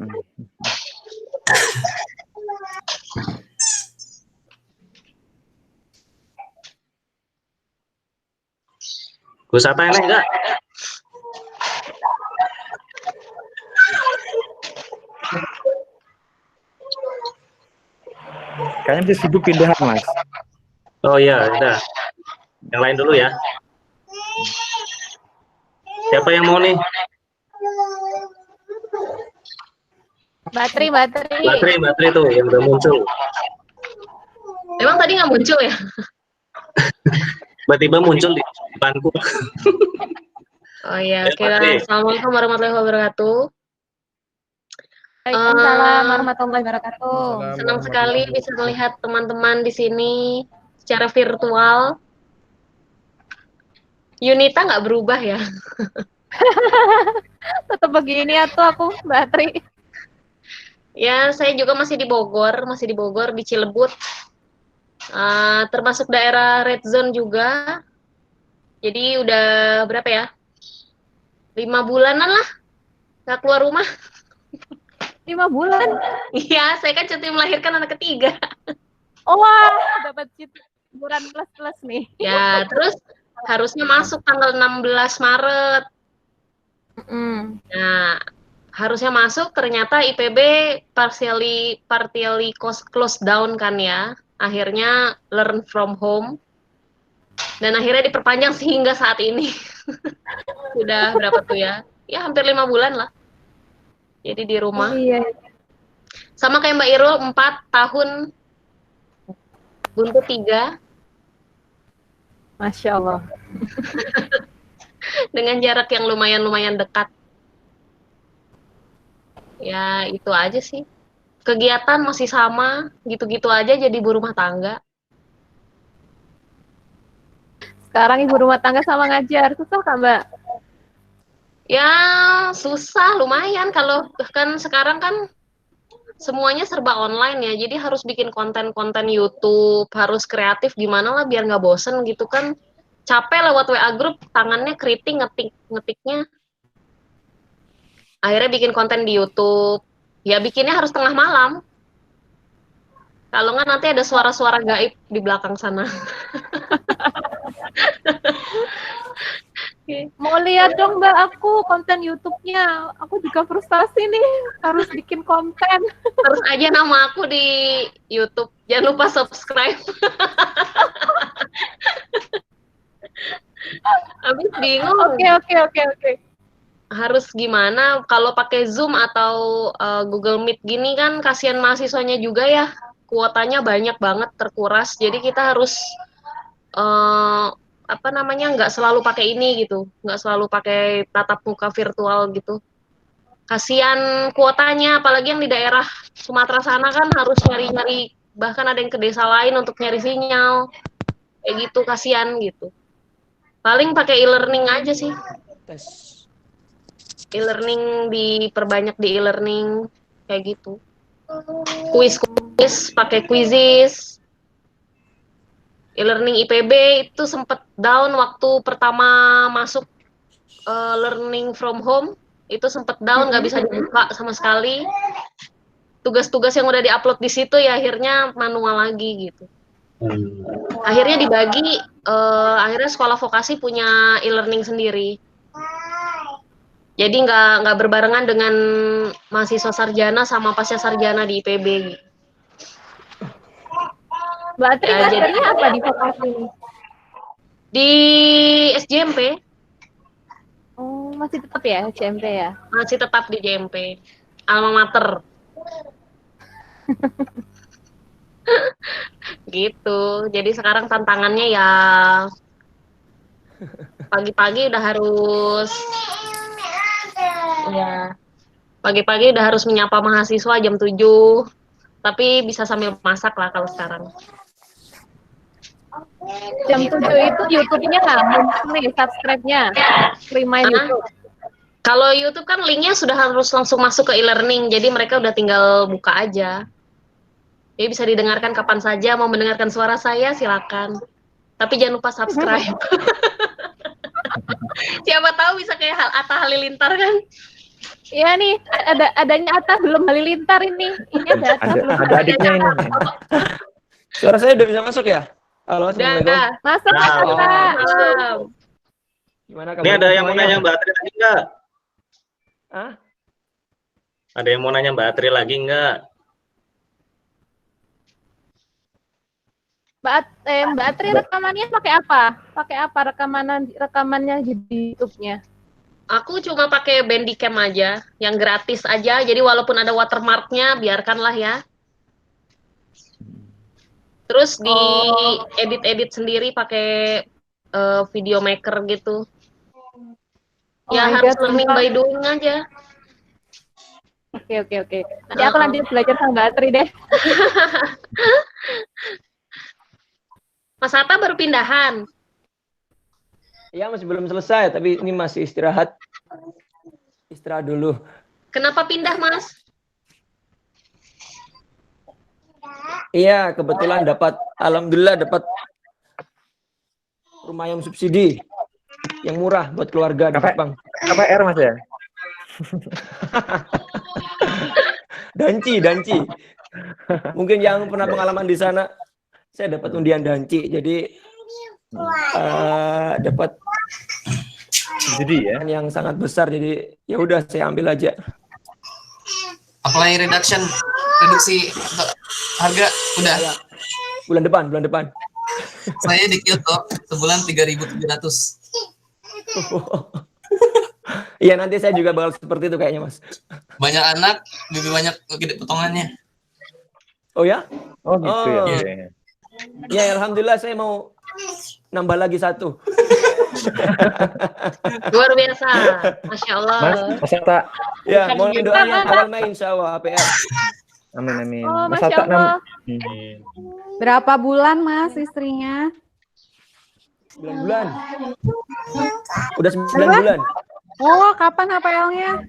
Gus Atta ini enggak? Kayaknya bisa sibuk pindahan Mas. Oh iya, udah. Yang lain dulu ya. Siapa yang mau nih? Bateri tuh yang udah muncul. Emang tadi nggak muncul ya? Tiba-tiba muncul di depanku. Oh iya, oke. Assalamualaikum warahmatullahi wabarakatuh. Waalaikumsalam warahmatullahi wabarakatuh. Senang sekali bisa melihat teman-teman di sini secara virtual. Yunita nggak berubah ya? Tetap begini atau aku, Mbak Tri. Ya, saya juga masih di Bogor, di Cilebut. Termasuk daerah red zone juga. Jadi udah berapa ya? 5 bulanan lah nggak keluar rumah. 5 bulan? Iya, saya kan cuti melahirkan anak ketiga. Oh, wah, dapat liburan plus-plus nih. Ya, terus harusnya masuk tanggal 16 Maret. Nah, harusnya masuk, ternyata IPB partially close down kan ya. Akhirnya learn from home. Dan akhirnya diperpanjang sehingga saat ini. Sudah berapa tuh ya? Ya hampir 5 bulan lah. Jadi di rumah. Iya. Sama kayak Mbak Irul, 4 tahun. Buntu 3. Masya Allah. Dengan jarak yang lumayan dekat. Ya itu aja sih. Kegiatan masih sama, gitu-gitu aja jadi ibu rumah tangga. Sekarang ibu rumah tangga sama ngajar, susah kan Mbak? Ya susah, lumayan. Kalau kan sekarang kan semuanya serba online ya, jadi harus bikin konten-konten YouTube, harus kreatif gimana lah biar nggak bosen gitu kan. Capek lewat WA group, tangannya keriting ngetiknya. Akhirnya bikin konten di YouTube. Ya bikinnya harus tengah malam. Kalau nggak nanti ada suara-suara gaib di belakang sana. Mau lihat dong Mbak aku konten YouTube-nya. Aku juga frustasi nih, harus bikin konten. Terus aja nama aku di YouTube. Jangan lupa subscribe. Habis bingung. Oke. Harus gimana kalau pakai Zoom atau Google Meet gini kan kasihan mahasiswanya juga ya. Kuotanya banyak banget terkuras. Jadi kita harus nggak selalu pakai ini gitu, nggak selalu pakai tatap muka virtual gitu. Kasihan kuotanya, apalagi yang di daerah Sumatera sana kan harus nyari-nyari, bahkan ada yang ke desa lain untuk nyari sinyal, kayak gitu, kasihan gitu. Paling pakai e-learning aja sih. E-learning diperbanyak di e-learning kayak gitu. Kuis pakai Quizizz. E-learning IPB itu sempet down waktu pertama masuk learning from home, itu sempet down, nggak bisa dibuka sama sekali. Tugas-tugas yang udah diupload di situ ya akhirnya manual lagi gitu. Akhirnya dibagi, akhirnya sekolah vokasi punya e-learning sendiri. Jadi nggak berbarengan dengan mahasiswa sarjana sama pasca sarjana di IPB gitu. Mbak Tri ngajarnya apa di vokasi ini? Di SJMP. Oh, masih tetap ya SJMP ya? Masih tetap di JMP. Alma mater. Gitu. Jadi sekarang tantangannya ya pagi-pagi udah harus pagi-pagi udah harus menyapa mahasiswa jam 7. Tapi bisa sambil masak lah kalau sekarang. Jam 7 itu YouTube-nya nggak nih subscribe-nya, main YouTube. Kalau YouTube kan linknya sudah harus langsung masuk ke e-learning, jadi mereka udah tinggal buka aja. Jadi bisa didengarkan kapan saja, mau mendengarkan suara saya silakan. Tapi jangan lupa subscribe. Siapa tahu bisa kayak Atta Halilintar kan? Iya nih, adanya Atta belum Halilintar ini. Ini ada Atta belum. Ada adiknya ini. Suara saya udah bisa masuk ya? Halo, Assalamualaikum. Masuk, Atta. Gimana Ini ada yang mau nanya Mbak Atri lagi nggak? Hah? Ada yang mau nanya Mbak Atri lagi nggak? Mbak Atri rekamannya pakai apa? Pakai apa rekamannya di YouTube-nya? Aku cuma pakai Bandicam aja, yang gratis aja. Jadi walaupun ada watermarknya, biarkanlah ya. Terus di edit sendiri pakai video maker gitu. Ya harus learning by doing aja. Oke. Nanti aku lanjut belajar sama Mbak Atri deh. Mas Atta baru pindahan. Ya masih belum selesai, tapi ini masih istirahat. Istirahat dulu. Kenapa pindah, Mas? Iya, kebetulan alhamdulillah dapat rumah yang subsidi, yang murah buat keluarga di Jepang. KPR Mas ya? Danci. Mungkin yang pernah pengalaman di sana, saya dapat undian danci, jadi dapat subsidi ya, yang sangat besar, jadi ya udah saya ambil aja. Apply reduksi untuk harga udah. Ya. Bulan depan. Saya di Kyoto sebulan 3.700. Iya, nanti saya juga bakal seperti itu kayaknya, Mas. Banyak anak, lebih banyak gede potongannya. Oh ya? Oh gitu ya. Ya, alhamdulillah saya mau nambah lagi 1. Luar biasa, Masya Allah. Mas Atta. Ya, mohon doanya awal Mei insya Allah APR. Amin. Oh, Mas Masya Atta Allah. Berapa bulan Mas istrinya? 9 bulan. Udah 9 bulan. Oh, kapan HPL-nya?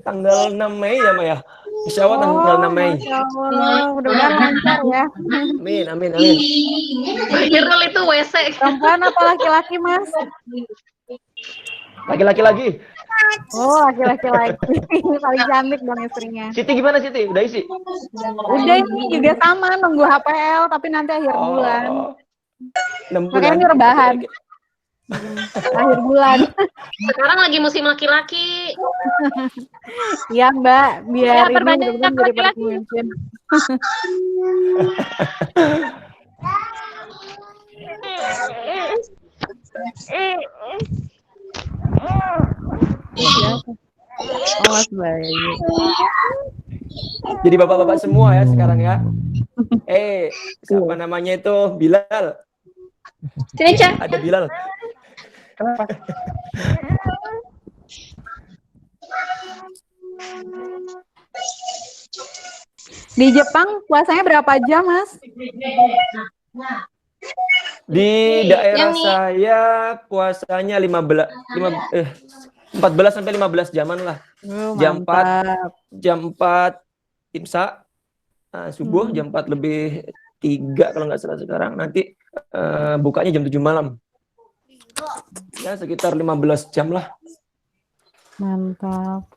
Tanggal 6 Mei ya, Maya. Insya Allah tanggal 6 Mei. Masya Allah, mudah-mudahan lancar ya. Amin. Irul itu WC. Perempuan apa laki-laki, Mas? Laki-laki lagi. Oh, laki-laki lagi. Paling cantik dong istrinya. Siti gimana Siti? Udah isi? Udah, ini juga sama, nunggu HPL, tapi nanti akhir bulan. 6 bulan. Makanya ini rebahan. Akhir bulan. Sekarang lagi musim laki-laki. Iya, Mbak, biar Ya, ini perbanyak benar-benar jadi laki-laki. pemimpin. Oh, Mas Bayu. Jadi bapak-bapak semua ya sekarang ya. Siapa namanya itu? Bilal. Sini, Cak. Ada Bilal. Di Jepang puasanya berapa jam, Mas? Di daerah saya puasanya 14 sampai 15 jaman lah. Jam 4 imsak subuh, jam 4 lebih 3 kalau nggak salah sekarang. Nanti bukanya jam 7 malam. Ya sekitar 15 jam lah. Mantap.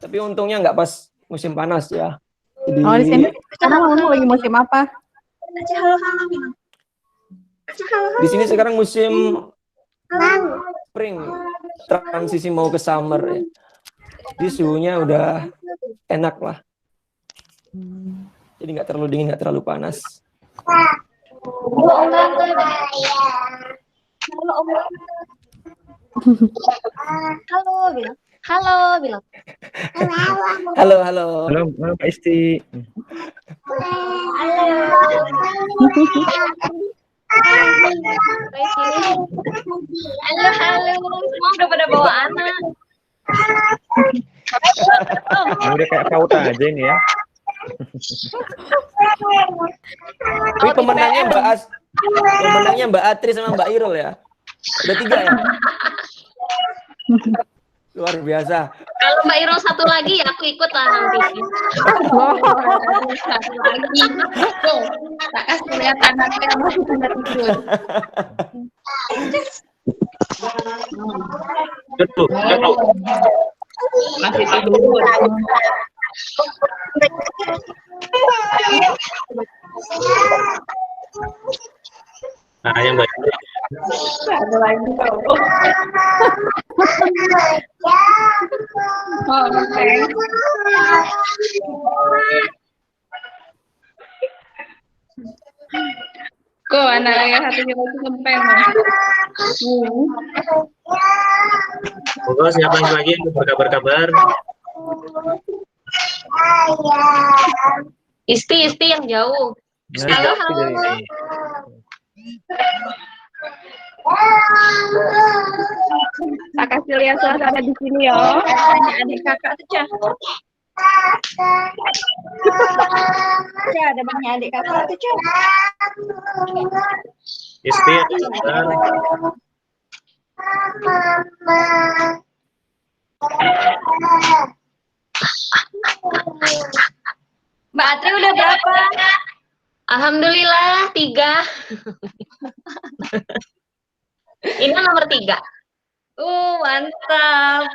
Tapi untungnya nggak pas musim panas ya. Jadi, Oh, di sini sekarang lagi musim apa? di sini sekarang musim spring, transisi mau ke summer ya. Jadi suhunya udah enak lah. Jadi nggak terlalu dingin, nggak terlalu panas. Halo, bilang. Halo. Halo, Pak Isti. Halo. Semua udah pada bawa anak. Udah kayak pauta aja ini ya. Tapi pemenangnya Mbak Atri sama Mbak Irul ya. Udah 3 ya. Luar biasa. Kalau Mbak Irul satu lagi ya aku ikut lah nanti. Satu lagi. Tuh, tak kasih lihat anaknya masih benar tidur. Betul. Masih tidur. Nah, yang baik. Ada lagi kau. Oh, oke. Kok anaknya satunya lagi kempeng. Moga siapa yang lagi yang berkabar-kabar. Isti yang jauh. Halo. Tak kasih lihat suasana di sini ya. Tanya adik kakak tuh, Cah. Cah, ada banyak adik kakak tuh, Cah. Isti apa kabar? Mbak Atri udah berapa? Alhamdulillah 3. Ini nomor 3. Mantap.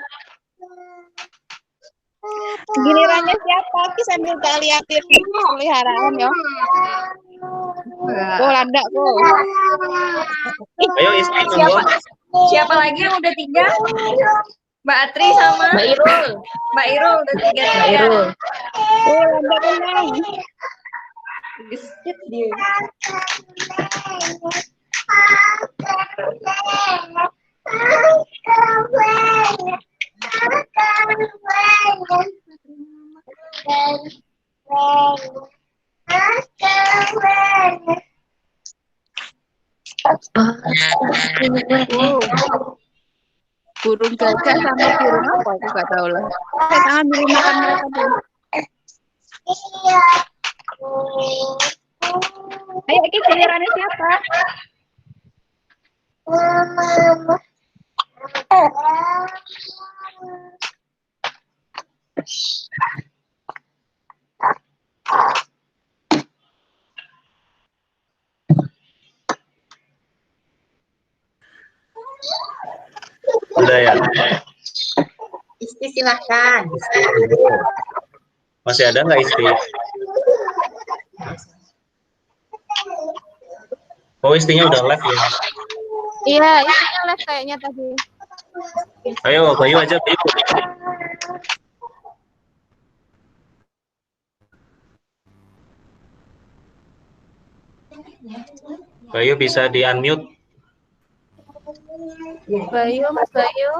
Gilirannya siapa? Ki sambil tak liatin peliharaan ya. Landa kok. Ayo istri Siapa? tunggu. Siapa lagi yang udah 3? Mbak Atri sama Mbak Irul. Mbak Irul udah 3. Mbak Irul. Landa menang. Gesit dia. Burung gagak sama burung apa? Aku nggak tahu lah. Kita ambil makan mereka dulu. Ayo, Ki, gilirannya siapa? Udah ya. Isti silahkan. Masih ada nggak istri? Oh istrinya udah live ya? Iya, istrinya live kayaknya tadi. Ayo Bayu aja Bayu. Bayu bisa di unmute. Bayu, Mas Bayu.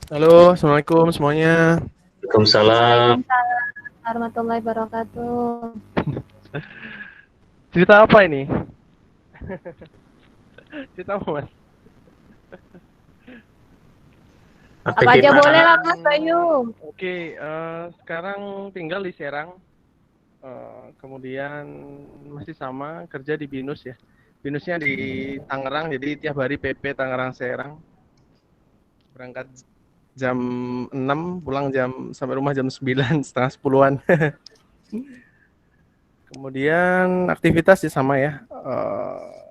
Halo, assalamualaikum semuanya. Waalaikumsalam. Waalaikumsalam warahmatullahi wabarakatuh. Cerita apa ini? Cerita apa, Mas? Apa aja boleh lah Mas Bayu. Oke, sekarang tinggal di Serang. Kemudian masih sama kerja di BINUS ya. BINUSnya di Tangerang, jadi tiap hari PP Tangerang Serang. Berangkat jam 6, pulang sampai rumah jam 9, setengah 10-an. Kemudian aktivitas ya sama ya,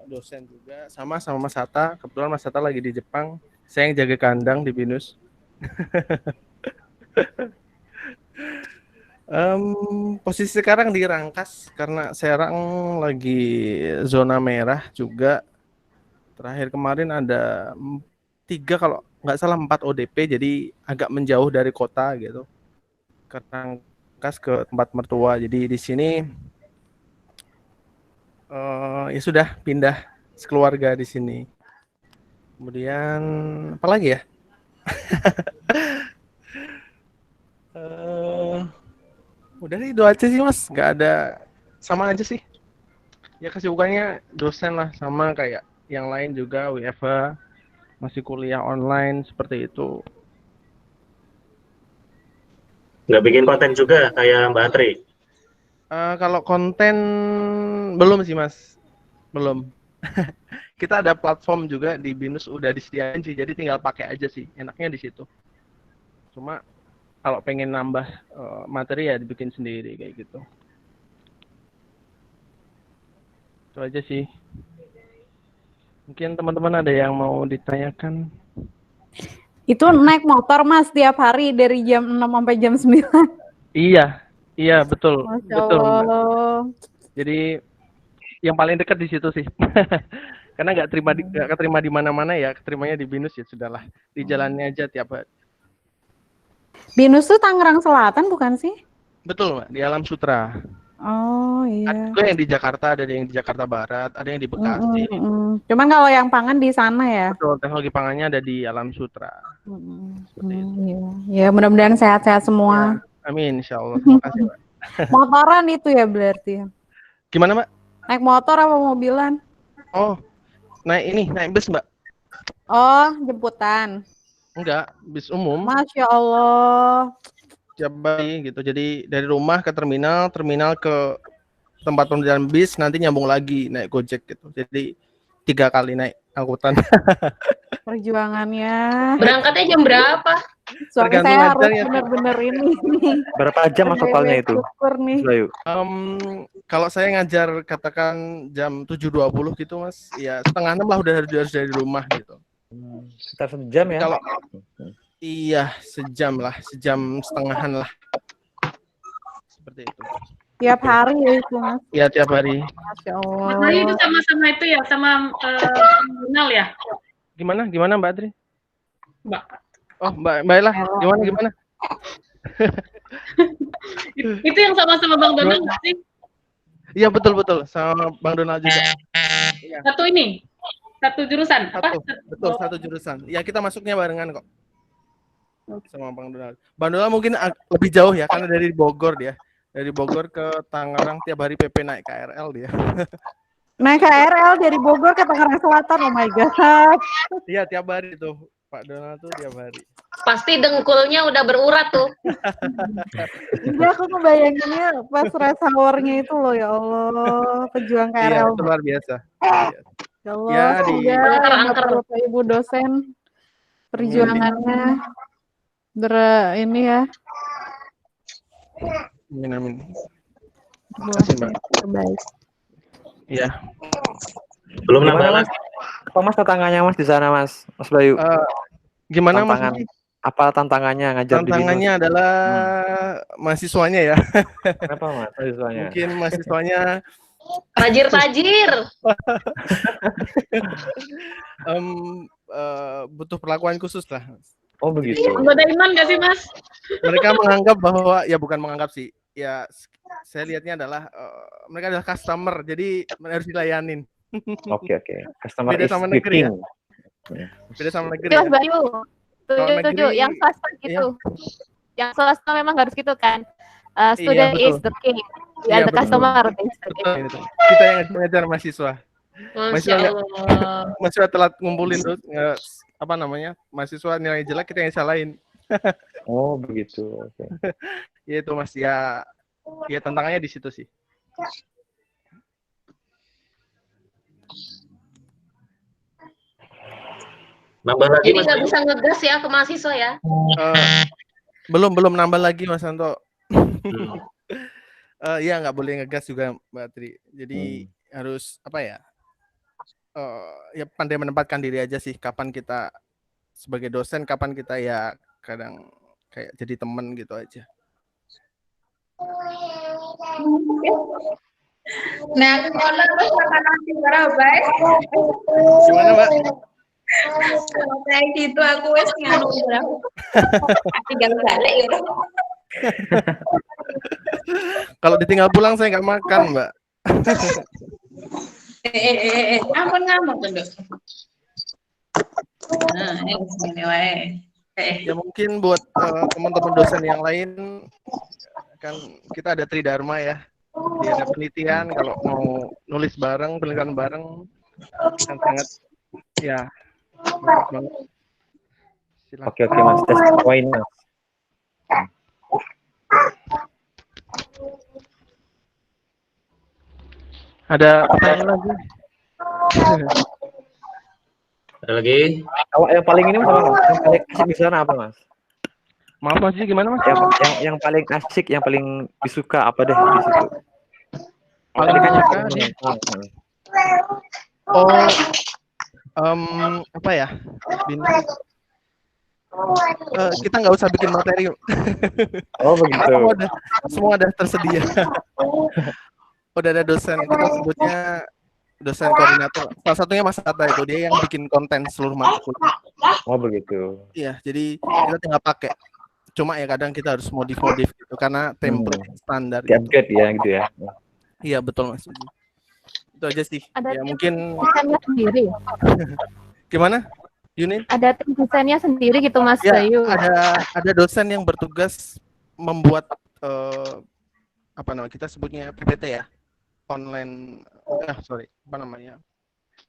dosen juga sama Mas Hatta. Kebetulan Mas Hatta lagi di Jepang, saya yang jaga kandang di BINUS. Posisi sekarang di Rangkas karena Serang lagi zona merah juga. Terakhir kemarin ada 3 kalau nggak salah 4 ODP, jadi agak menjauh dari kota gitu. Ke Rangkas ke tempat mertua. Jadi di sini ya sudah pindah sekeluarga di sini. Kemudian apa lagi ya? Udah sih itu aja sih Mas, nggak ada, sama aja sih. Ya kesibukannya dosen lah, sama kayak yang lain juga WFH, masih kuliah online seperti itu. Nggak bikin konten juga kayak Mbak Atri? Kalau konten belum sih Mas, belum. Kita ada platform juga di BINUS udah disediain sih, jadi tinggal pakai aja sih, enaknya di situ. Cuma kalau pengen nambah materi ya dibikin sendiri kayak gitu. Itu aja sih. Mungkin teman-teman ada yang mau ditanyakan? Itu naik motor Mas tiap hari dari jam 6 sampai jam 9. Iya betul. Masya Betul. Allah. Jadi yang paling dekat di situ sih. Karena nggak keterima di mana-mana ya, keterimanya di BINUS ya sudahlah. Di jalannya aja tiap hari. BINUS tuh Tangerang Selatan bukan sih? Betul, Mbak, di Alam Sutra. Oh iya. Ada juga yang di Jakarta, ada yang di Jakarta Barat, ada yang di Bekasi. Cuman kalau yang pangan di sana ya. Betul, teknologi pangannya ada di Alam Sutra. Iya. Ya mudah-mudahan sehat-sehat semua. Amin, insya Allah. Terima kasih, Mbak. Motoran itu ya berarti. Gimana, Mbak? Naik motor apa mobilan? Oh, naik bis, Mbak. Oh, jemputan. Enggak, bis umum. Masya Allah. Tiap bayi gitu. Jadi dari rumah ke terminal ke tempat pemberhentian bis, nanti nyambung lagi naik Gojek gitu. Jadi 3 kali naik angkutan. Perjuangannya. Berangkatnya jam berapa? Suami Tergantung saya harus ajarnya, tuh. bener-bener ini. Berapa jam mas totalnya itu? Syukur nih. Mas Bayu? Kalau saya ngajar katakan jam 7.20 gitu mas, ya 5:30 lah udah harus dari rumah gitu. Sekitar 1 jam ya? Kalau iya sejam lah, 1,5 jam lah. Seperti itu. Tiap hari ya itu mas. Iya tiap hari. Masya Mas Bayu itu Allah. sama-sama itu ya, sama Donald ya? Gimana Mbak Adri? Mbak. Oh Mbak Ella, gimana? Itu yang sama-sama Bang Donald nggak sih? Iya betul sama Bang Donald juga. Iya. Satu jurusan apa? Betul, satu jurusan. Ya kita masuknya barengan kok. Sama Bang Donald. Bang Donald mungkin lebih jauh ya karena dari Bogor dia. Dari Bogor ke Tangerang tiap hari PP naik KRL dia. Naik KRL dari Bogor ke Tangerang Selatan, oh my god. Iya tiap hari tuh Pak Donald tuh tiap hari. Pasti dengkulnya udah berurat tuh. Iya aku ngebayanginnya pas rush hour-nya itu loh, ya Allah. Pejuang Iya KRL. itu luar biasa. Ya Allah, Ya, semoga yang Bapak Ibu dosen perjuangannya ini ya. Amin. Makasih, Mbak. Terbaik. Iya. Belum Gimana, nambah Mas? Apa mas tantangannya mas di sana mas Bayu? Gimana tantangan, mas? Apa tantangannya ngajar di Tantangannya Binus? adalah mahasiswanya ya. Kenapa mas mahasiswanya? Mungkin mahasiswanya Tajir. Butuh perlakuan khusus lah. Oh begitu. Anggota iman nggak sih Mas? Mereka menganggap bahwa ya bukan menganggap sih. Ya saya lihatnya adalah mereka adalah customer, jadi harus dilayanin. Oke. Customer Beda is sama the negeri ya. king. Beda sama negeri. Mas Ya. Bayu, Kalau setuju. negeri, Yang swasta gitu. Yang swasta memang harus gitu kan. Student betul. is the king. Iya, Ya, the betul. customer is the king. Betul, itu. Kita yang ngajar mahasiswa. Masya Allah. Mahasiswa telat ngumpulin terus mahasiswa nilai jelek kita yang salahin. Oh begitu. Oke. Ya itu mas ya tantangannya di situ sih. Nambah lagi Jadi Mas nggak Bayu? bisa ngegas ya ke mahasiswa ya? Belum nambah lagi Mas Santo. Ya nggak boleh ngegas juga Mbak Tri. Jadi harus apa ya? Ya pandai menempatkan diri aja sih. Kapan kita sebagai dosen, kapan kita ya kadang kayak jadi teman gitu aja. Nah, kalau terus makan nasi berapa ya? Gimana Mbak? Kalau kayak gitu aku wes nganu berapa? Tinggal balik gitu. Kalau ditinggal pulang saya nggak makan Mbak. Ampun ngamuk tuh. Nah, ini wae. Ya mungkin buat teman-teman dosen yang lain kan kita ada Tridharma ya. Jadi ada penelitian kalau mau nulis bareng, penelitian bareng kan sangat ya bagus banget. Oke mas, tes poin mas. Ada pertanyaan lagi? Ada lagi? Yang paling ini mas, apa, mas? Yang paling asik di sana apa mas? Maaf mas, gimana mas? Yang paling asik, yang paling disuka apa deh di situ? Paling disuka nih. Apa ya? Kita nggak usah bikin materi. Oh begitu. Semua ada tersedia. Udah ada dosen, kita sebutnya dosen koordinator. Salah satunya Mas Atta itu, dia yang bikin konten seluruh mata kuliah. Oh begitu. Iya, jadi kita tinggal pakai. Cuma ya kadang kita harus modif-modif gitu karena template standar. Upgrade ya gitu ya. Iya betul Mas. Itu aja sih. Ada ya mungkin desainnya sendiri. Gimana? Yunin? Ada tim desainnya sendiri gitu Mas Ya, Bayu. ada dosen yang bertugas membuat kita sebutnya PPT ya. Online apa namanya?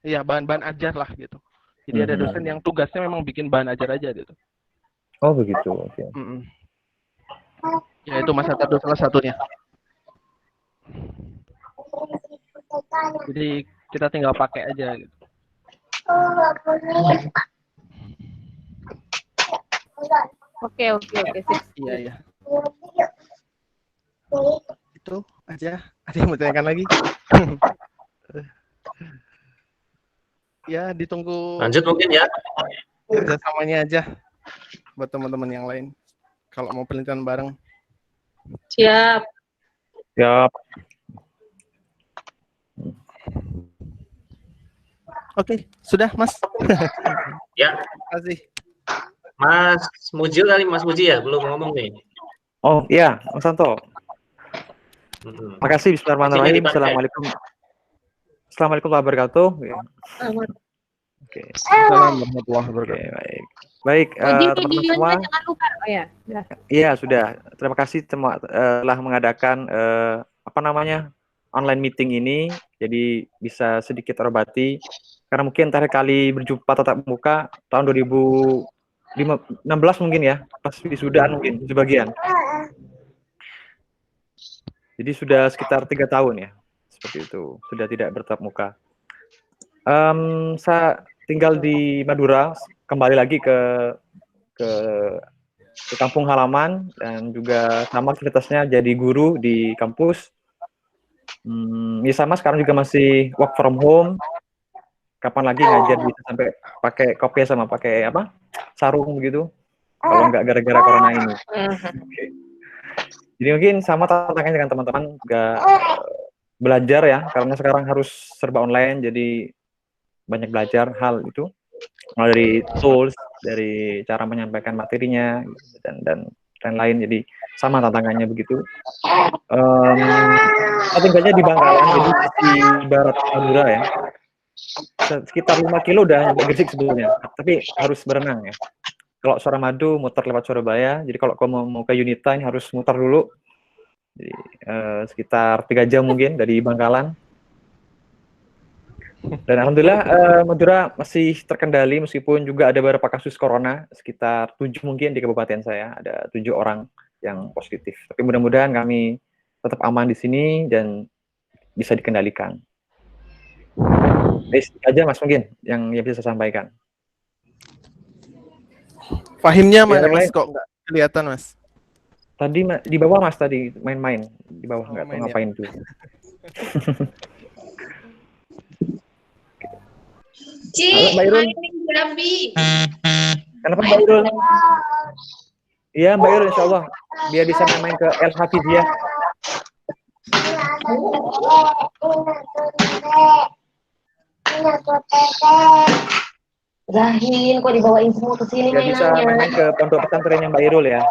Iya, bahan-bahan ajar lah gitu. Jadi ada dosen yang tugasnya memang bikin bahan ajar aja gitu. Oh begitu. Oke. Ya itu Mas Atta salah satunya. Jadi kita tinggal pakai aja gitu. Oke, sip. Iya. Itu aja. Ada yang mau tanyakan lagi? Ya, ditunggu. Lanjut mungkin ya. Kerjasamanya aja buat teman-teman yang lain. Kalau mau penelitian bareng. Siap. Siap. Oke, sudah Mas. Ya. Terima kasih. Mas Muji kali, Mas Muji ya, belum ngomong nih. Oh iya, Mas Santo. Makasih, bismillahirrahmanirrahim. Assalamualaikum. Assalamualaikum warahmatullahi wabarakatuh. Oke. Assalamualaikum warahmatullahi wabarakatuh. Baik, teman-teman Videonya semua. jangan lupa. Oh ya, udah. Iya, sudah. Terima kasih telah mengadakan online meeting ini. Jadi bisa sedikit terbati karena mungkin terakhir kali berjumpa tatap muka tahun 2016 mungkin ya, pas wisudaan mungkin sebagian. Jadi sudah sekitar 3 tahun ya, seperti itu. Sudah tidak bertatap muka. Saya tinggal di Madura, kembali lagi ke kampung halaman dan juga sama aktivitasnya jadi guru di kampus. Ya sama sekarang juga masih work from home. Kapan lagi ngajar bisa sampai pakai kopiah sama pakai sarung begitu? Kalau nggak gara-gara corona ini. Okay. Jadi mungkin sama tantangannya dengan teman-teman juga belajar ya, karena sekarang harus serba online, jadi banyak belajar hal itu, mulai dari tools, dari cara menyampaikan materinya dan lain-lain. Jadi sama tantangannya begitu. Tinggalnya di Bangkalan, jadi di barat Madura ya. Sekitar 5 kilo udah nyampe Gresik sebelumnya, tapi harus berenang ya. Kalau Suramadu muter lewat Surabaya, jadi kalau kamu mau ke Yunita ini harus muter dulu. Jadi, sekitar 3 jam mungkin dari Bangkalan. Dan alhamdulillah Madura masih terkendali meskipun juga ada beberapa kasus corona, sekitar 7 mungkin di kabupaten saya, ada 7 orang yang positif. Tapi mudah-mudahan kami tetap aman di sini dan bisa dikendalikan. Aja Mas mungkin yang bisa saya sampaikan. Fahimnya mana Mas? Kok nggak kelihatan Mas? Tadi di bawah Mas, tadi main-main di bawah, nggak tahu ngapain tuh. Halo, Mbak Irul. Kenapa Mbak Irul? Iya Mbak Irul, insya Allah biar bisa main ke El Hafiziyah. Zahin, kok dibawain semua ke sini Biar bisa main ke pondok pesantrennya Mbak Irul ya.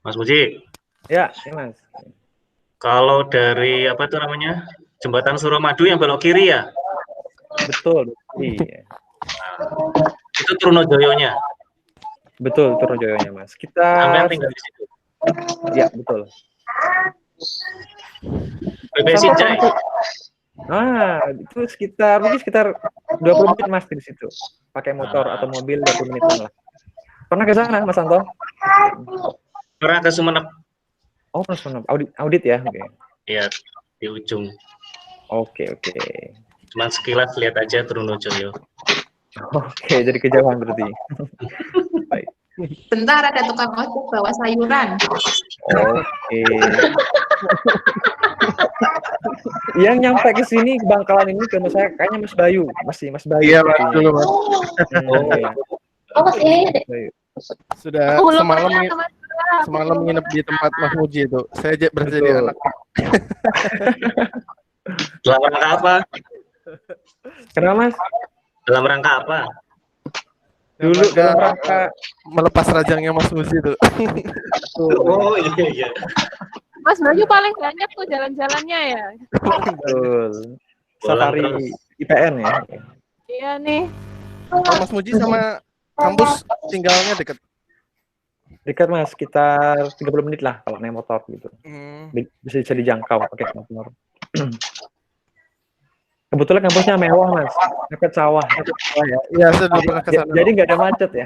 Mas Muji. Ya, Mas. Kalau dari apa tuh namanya? Jembatan Suramadu yang belok kiri ya? Betul. Iya. Nah, itu Trunojoyonya. Betul, Trunojoyonya Mas. Kita tinggal di situ. Ya, betul. PB Sinjai. Itu sekitar 20 menit Mas di situ. Pakai motor atau mobil 20 menit lah. Pernah ke sana Mas Santo? Pernah ke Sumeneb. Oh, pernah Sumeneb. Audit ya? Oke. Iya, di ujung. Oke. Cuman sekilas lihat aja Trunojoyo. Oke, jadi kejauhan berarti. Baik. Bentar, ada tukang ojek bawa sayuran. Oke. Yang nyampe ke sini ke Bangkalan ini ke saya kayaknya Mas Bayu, Mas Bayu. Iya, Mas, dulu Mas. Sudah semalam nginep di tempat Mas Muji itu. Saya berasa jadi anak. Dalam rangka apa? Kenapa Mas? Dalam rangka apa? Dulu dalam rangka melepas rajangnya Mas Muji itu. Oh iya. Mas Bayu paling banyak tuh jalan-jalannya ya. Betul. Safari IPN ya. Iya nih. Oh, Mas Muji sama kampus tinggalnya dekat. Dekat Mas, sekitar 30 menit lah kalau naik motor gitu. Bisa dijangkau pakai motor. Kebetulan kampusnya mewah Mas, dekat sawah. Iya, saya belum pernah ke sana. Jadi nggak ada macet ya.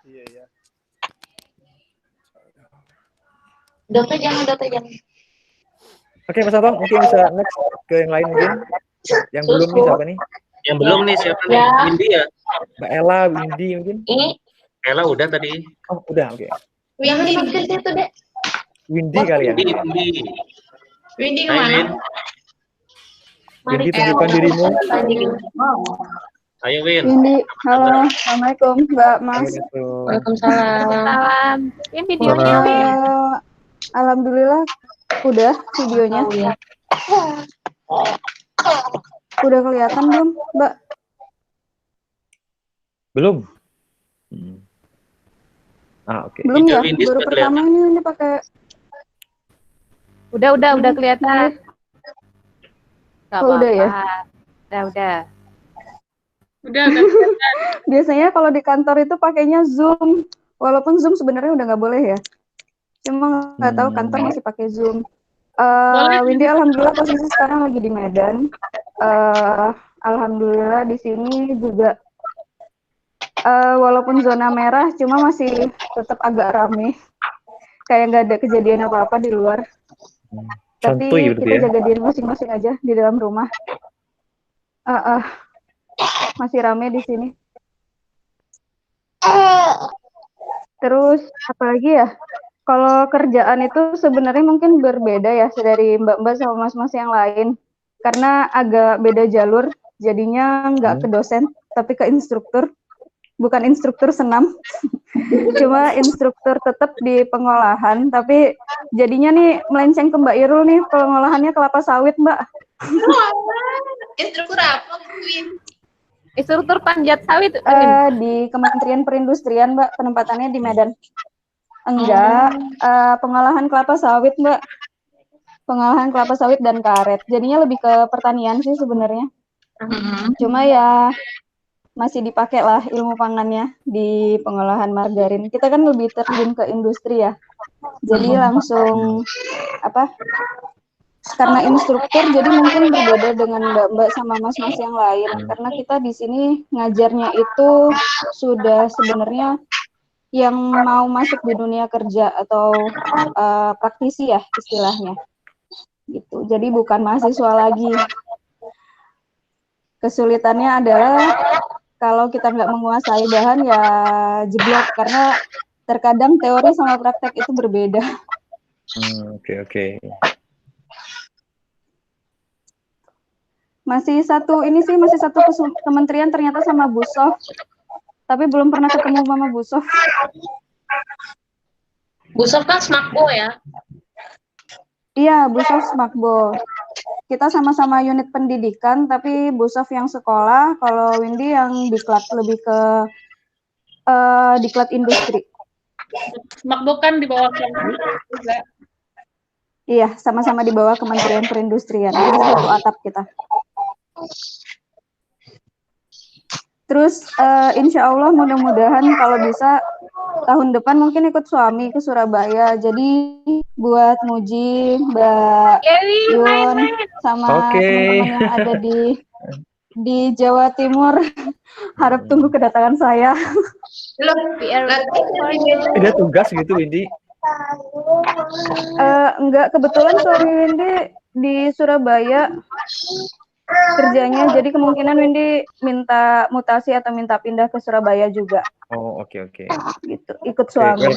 Iya. Dota jangan. Oke, Mas Anto, mungkin bisa next ke yang lain mungkin. Yang belum nih siapa nih? Yang belum nih siapa nih? Ya. Windy ya? Mbak Ella, Windy mungkin. Ini Ella udah tadi. Oh, udah, oke. Windy ke situ deh. Windy kali ya. Windy Hai, kemana? Win. Windy, tunjukkan dirimu. Ayo Win. Windy, halo, assalamualaikum Mbak Mas. Waalaikumsalam. Ini videonya. Alhamdulillah udah videonya. Udah kelihatan belum, Mbak? Belum. Oke. Belum ya, baru pertama ini pakai. Udah kelihatan. Gak Oh, udah ya? Udah. Udah. Biasanya kalau di kantor itu pakainya Zoom. Walaupun Zoom sebenarnya udah nggak boleh ya. Cuma nggak tahu kantor masih pakai Zoom. Windy, alhamdulillah posisi sekarang lagi di Medan. Alhamdulillah di sini juga walaupun zona merah, cuma masih tetap agak rame. Kayak nggak ada kejadian apa-apa di luar. Tapi Santuy kita ya. jaga diri masing-masing aja di dalam rumah. Masih rame di sini. Terus apalagi ya? Kalau kerjaan itu sebenarnya mungkin berbeda ya dari mbak-mbak sama mas-mas yang lain. Karena agak beda jalur, jadinya nggak ke dosen, tapi ke instruktur. Bukan instruktur senam, cuma instruktur tetap di pengolahan. Tapi jadinya nih melenceng ke Mbak Irul nih, pengolahannya kelapa sawit, Mbak. Instruktur apa, Win? Instruktur panjat sawit. Di Kementerian Perindustrian, Mbak, penempatannya di Medan. Enggak, pengolahan kelapa sawit, Mbak. Pengolahan kelapa sawit dan karet. Jadinya lebih ke pertanian sih sebenarnya. Cuma ya masih dipakai lah ilmu pangannya di pengolahan margarin. Kita kan lebih terjun ke industri ya. Jadi langsung karena instruktur jadi mungkin berbeda dengan mbak-mbak sama mas-mas yang lain. Karena kita di sini ngajarnya itu sudah sebenarnya yang mau masuk di dunia kerja atau praktisi ya istilahnya. Gitu. Jadi bukan mahasiswa lagi. Kesulitannya adalah kalau kita nggak menguasai bahan ya jeblok, karena terkadang teori sama praktek itu berbeda. Oke. Masih satu kementerian ternyata sama Bu Sof, tapi belum pernah ketemu sama Bu Sof. Bu Sof kan Smakbo ya? Iya, Bu Sof Smakbo. Kita sama-sama unit pendidikan, tapi Bu Sof yang sekolah, kalau Windy yang diklat, lebih ke diklat industri. Smakbo kan di bawah juga. Iya, sama-sama di bawah Kementerian Perindustrian. Jadi satu atap kita. Terus insya Allah mudah-mudahan kalau bisa tahun depan mungkin ikut suami ke Surabaya. Jadi buat Muji, Mbak Yun, sama teman-teman yang ada di Jawa Timur, harap tunggu kedatangan saya. Ada tugas gitu, Windy? Enggak, kebetulan suami Windy di Surabaya kerjanya, jadi kemungkinan Windy minta mutasi atau minta pindah ke Surabaya juga. Oh, oke. Gitu, ikut suami.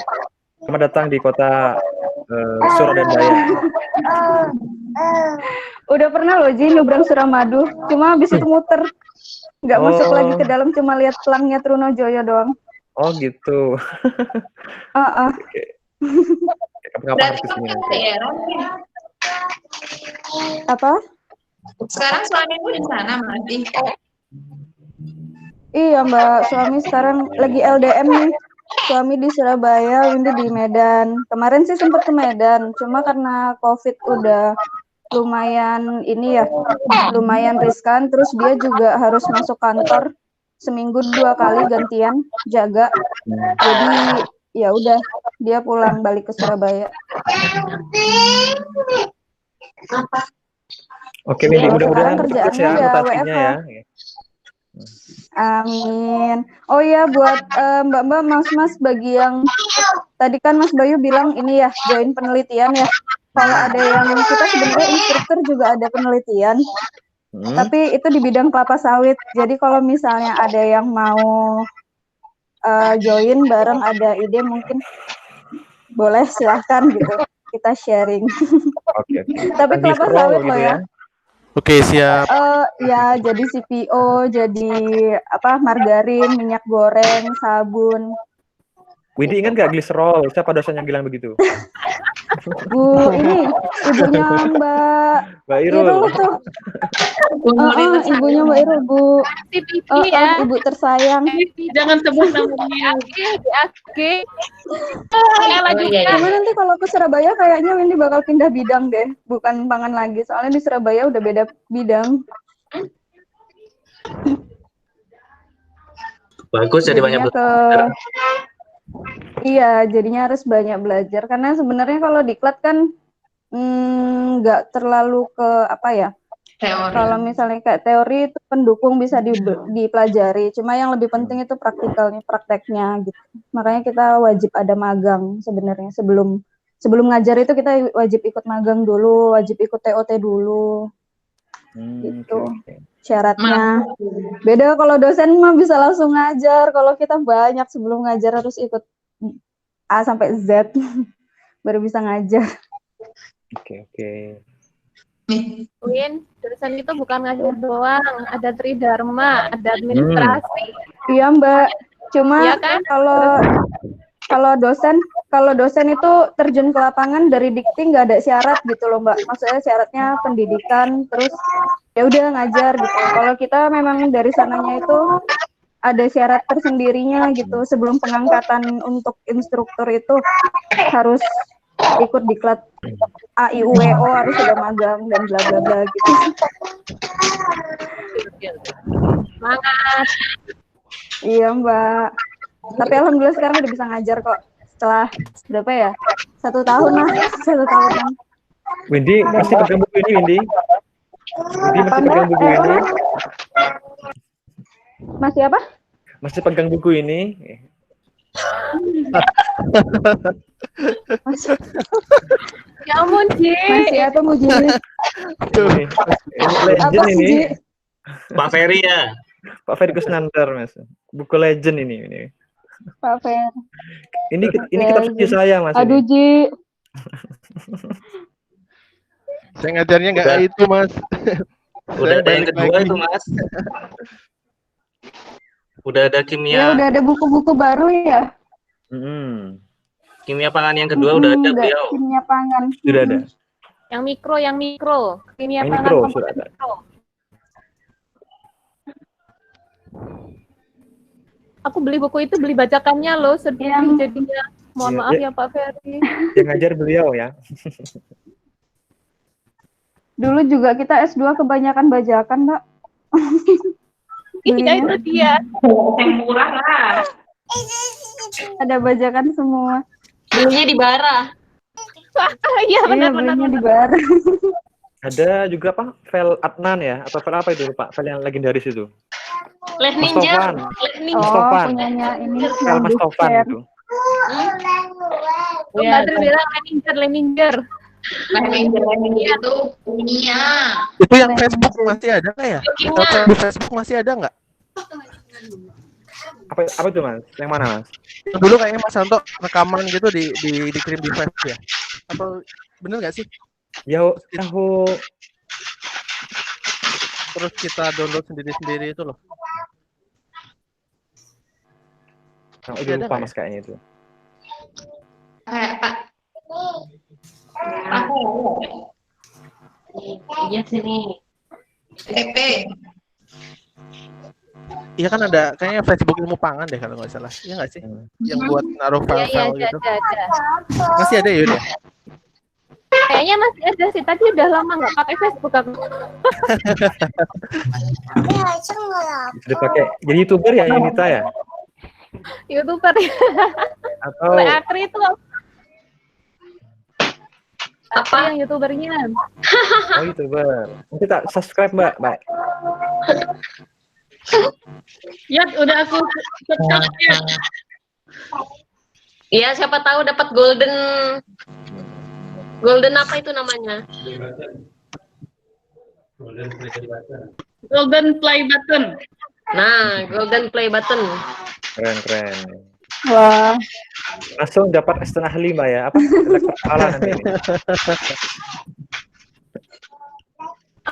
Selamat datang di kota Suradaya. Udah pernah loh Ji nyebrang Suramadu, cuma habis itu muter. Nggak masuk lagi ke dalam, cuma lihat pelangnya Trunojoyo doang. Oh gitu. Kapan-kapan harus kesini nanti. Apa? Sekarang suamimu di sana masih? Iya Mbak, suami sekarang lagi LDM nih. Suami di Surabaya, Windy di Medan. Kemarin sih sempat ke Medan, cuma karena COVID udah lumayan lumayan riskan. Terus dia juga harus masuk kantor seminggu 2 kali gantian jaga. Jadi ya udah dia pulang balik ke Surabaya. Oke, Windy, mudah-mudahan sukses ya mutasinya ya. Amin. Oh ya, buat mbak-mbak, mas-mas bagi yang tadi kan Mas Bayu bilang ini ya join penelitian ya. Kalau ada yang kita sebenarnya instruktur juga ada penelitian, tapi itu di bidang kelapa sawit. Jadi kalau misalnya ada yang mau join bareng, ada ide mungkin boleh silahkan gitu. Kita sharing. Oke. Tapi kelapa sawit loh ya. Oke, siap. Ya jadi CPO, jadi apa margarin, minyak goreng, sabun. Windy ingat nggak gliserol? Siapa dosennya bilang begitu? Bu, ini ibunya Mbak Irul tuh. Ibunya Mbak Irul, Bu. Ibu tersayang. Jangan sebut namanya. Oke. Cuma nanti kalau ke Surabaya kayaknya Windy bakal pindah bidang deh, bukan pangan lagi. Soalnya di Surabaya udah beda bidang. Bagus jadi banyak belajar. Iya, jadinya harus banyak belajar karena sebenarnya kalau diklat kan nggak terlalu ke apa ya? Teori. Kalau misalnya kayak teori itu pendukung bisa dipelajari, cuma yang lebih penting itu praktikalnya, prakteknya gitu. Makanya kita wajib ada magang sebenarnya sebelum ngajar itu kita wajib ikut magang dulu, wajib ikut TOT dulu. Gitu. Syaratnya. Beda kalau dosen mah bisa langsung ngajar, kalau kita banyak sebelum ngajar harus ikut A sampai Z baru bisa ngajar. Oke. Win, dosen itu bukan ngajar doang, ada tridharma, ada administrasi. Iya Mbak, cuma Iya kan? kalau dosen itu terjun ke lapangan dari dikti nggak ada syarat gitu loh Mbak. Maksudnya syaratnya pendidikan, terus ya udah ngajar gitu. Kalau kita memang dari sananya itu ada syarat tersendirinya gitu. Sebelum pengangkatan untuk instruktur itu harus ikut diklat AIUWO, harus sudah magang dan bla bla bla gitu. Semangat. Iya Mbak. Tapi alhamdulillah sekarang udah bisa ngajar kok. Setelah berapa ya? 1 tahun lah, 1 tahun. Windy masih pegang buku ini, Windy. Windy masih pegang buku ini. Masih apa? Masih pegang buku ini. Ya ampun, Ji. Masih apa, Muji? Ini legend ini. Pak Ferry ya. Pak Ferry Kusnandar, Mas. Buku legend ini. Pak Fer. Ini kitab suci saya, Mas. Aduh, Ji. Saya ngajarnya nggak itu, Mas. Udah ada yang kedua itu, Mas. Udah ada kimia. Ya udah ada buku-buku baru ya. Kimia pangan yang kedua udah ada beliau. Kimia pangan. Sudah ada. Yang mikro. Kimia pangan Mikro komponen sudah ada. mikro. Aku beli buku itu, beli bacakannya loh, sedih jadinya. Mohon maaf ya Pak Ferry. Yang ngajar beliau ya. Dulu juga kita S2 kebanyakan bajakan, Mbak. Iya, itu dia. Yang murah lah. Ada bajakan semua. Belinya di Bara. Iya, benar-benar. Belinya di Bara. Ada juga apa? Vel Adnan ya? Atau vel apa itu, Pak? Vel yang legendaris itu. Les Mas Ninja. Tovan. Les Mas Oh, Tovan. punyanya ini. Vel Mas Tovan itu. Badr bilang Leninger. Leninger itu punya. Itu yang Facebook masih ada nggak ya? Di Facebook masih ada nggak? Apa itu, Mas? Yang mana, Mas? Dulu kayaknya Mas Santo rekaman gitu dikirim di Facebook ya? Atau bener nggak sih? Yahoo. Terus kita download sendiri-sendiri itu loh. Nah, udah lupa Mas kayaknya itu. Pak. Iya sini. PP. Iya kan ada kayaknya Facebook ilmu pangan deh kalau nggak salah. Iya nggak sih? Yang buat naruh file-file gitu. Ada. Masih ada ya udah. Kayaknya masih ada sih, tadi udah lama nggak pakai Facebook aku. Sudah pakai. Jadi YouTuber ya Yunita ya? YouTuber. Atau Kreator itu apa yang YouTubernya? Oh, YouTuber. Nanti tak subscribe, Mbak. Ya, udah aku subscribe ya. Iya, siapa tahu dapat golden apa itu namanya? Golden play button. Nah, golden play button. Keren. Wah. Langsung dapat 4,5 ya. Apa? Elektor kepala nanti ini.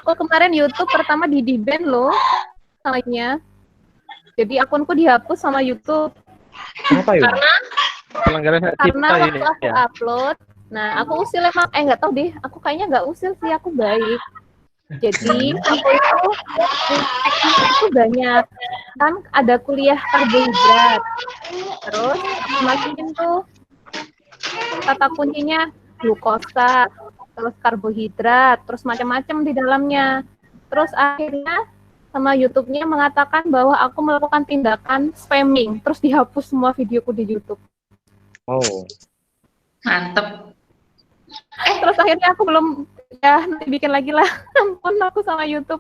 Aku kemarin YouTube pertama di-ban loh salahnya. Jadi akunku dihapus sama YouTube. Kenapa Yun? Pelanggaran hak Karena cipta waktu ini. aku Ya. upload, nah aku usil emang, nggak tahu deh, aku kayaknya nggak usil sih, aku baik. Jadi aku itu banyak, kan ada kuliah karbohidrat, terus aku masukin tuh kata kuncinya glukosa, terus karbohidrat, terus macam-macam di dalamnya. Terus akhirnya sama YouTube-nya mengatakan bahwa aku melakukan tindakan spamming, terus dihapus semua videoku di YouTube. Oh. Mantep. Terus akhirnya aku belum, ya nanti bikin lagi lah. Ampun aku sama YouTube.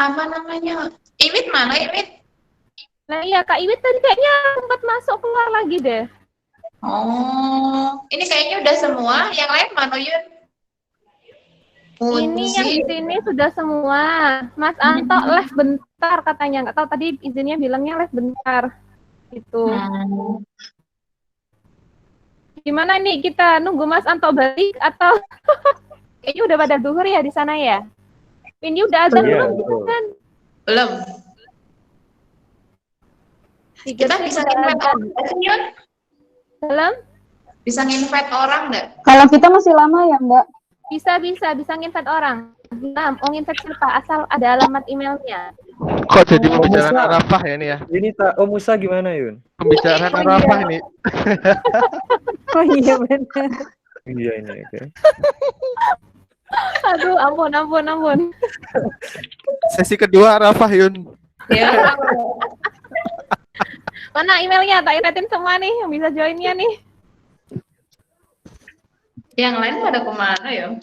Apa namanya? Iwit mana Iwit? Nah iya Kak Iwit tadi kayaknya sempat masuk keluar lagi deh. Oh, ini kayaknya udah semua. Yang lain mana Yun? Ini yang di sini sudah semua. Mas Anto live bentar katanya. Nggak tahu tadi izinnya bilangnya live bentar. Gitu. Gimana nih kita nunggu Mas Anto balik atau kayaknya udah pada duhur ya di sana ya? Ini udah azan belum kan? Belum. Kita bisa invite orang nggak sih, Yun? Belum? Bisa invite orang nggak? Kalau kita masih lama ya, Mbak? Bisa nginvite orang. Nah, mau nginvite siapa? Asal ada alamat emailnya. Kok jadi pembicaraan Arafah ya ini ya? Ini Musa gimana Yun? Pembicaraan Arafah ini. Oh iya benar. Iya ini oke. Aduh, ampun. Sesi kedua Arafah Yun. Ya. Mana emailnya? Tak invitein semua nih yang bisa joinnya nih. Yang lain pada kemana ya?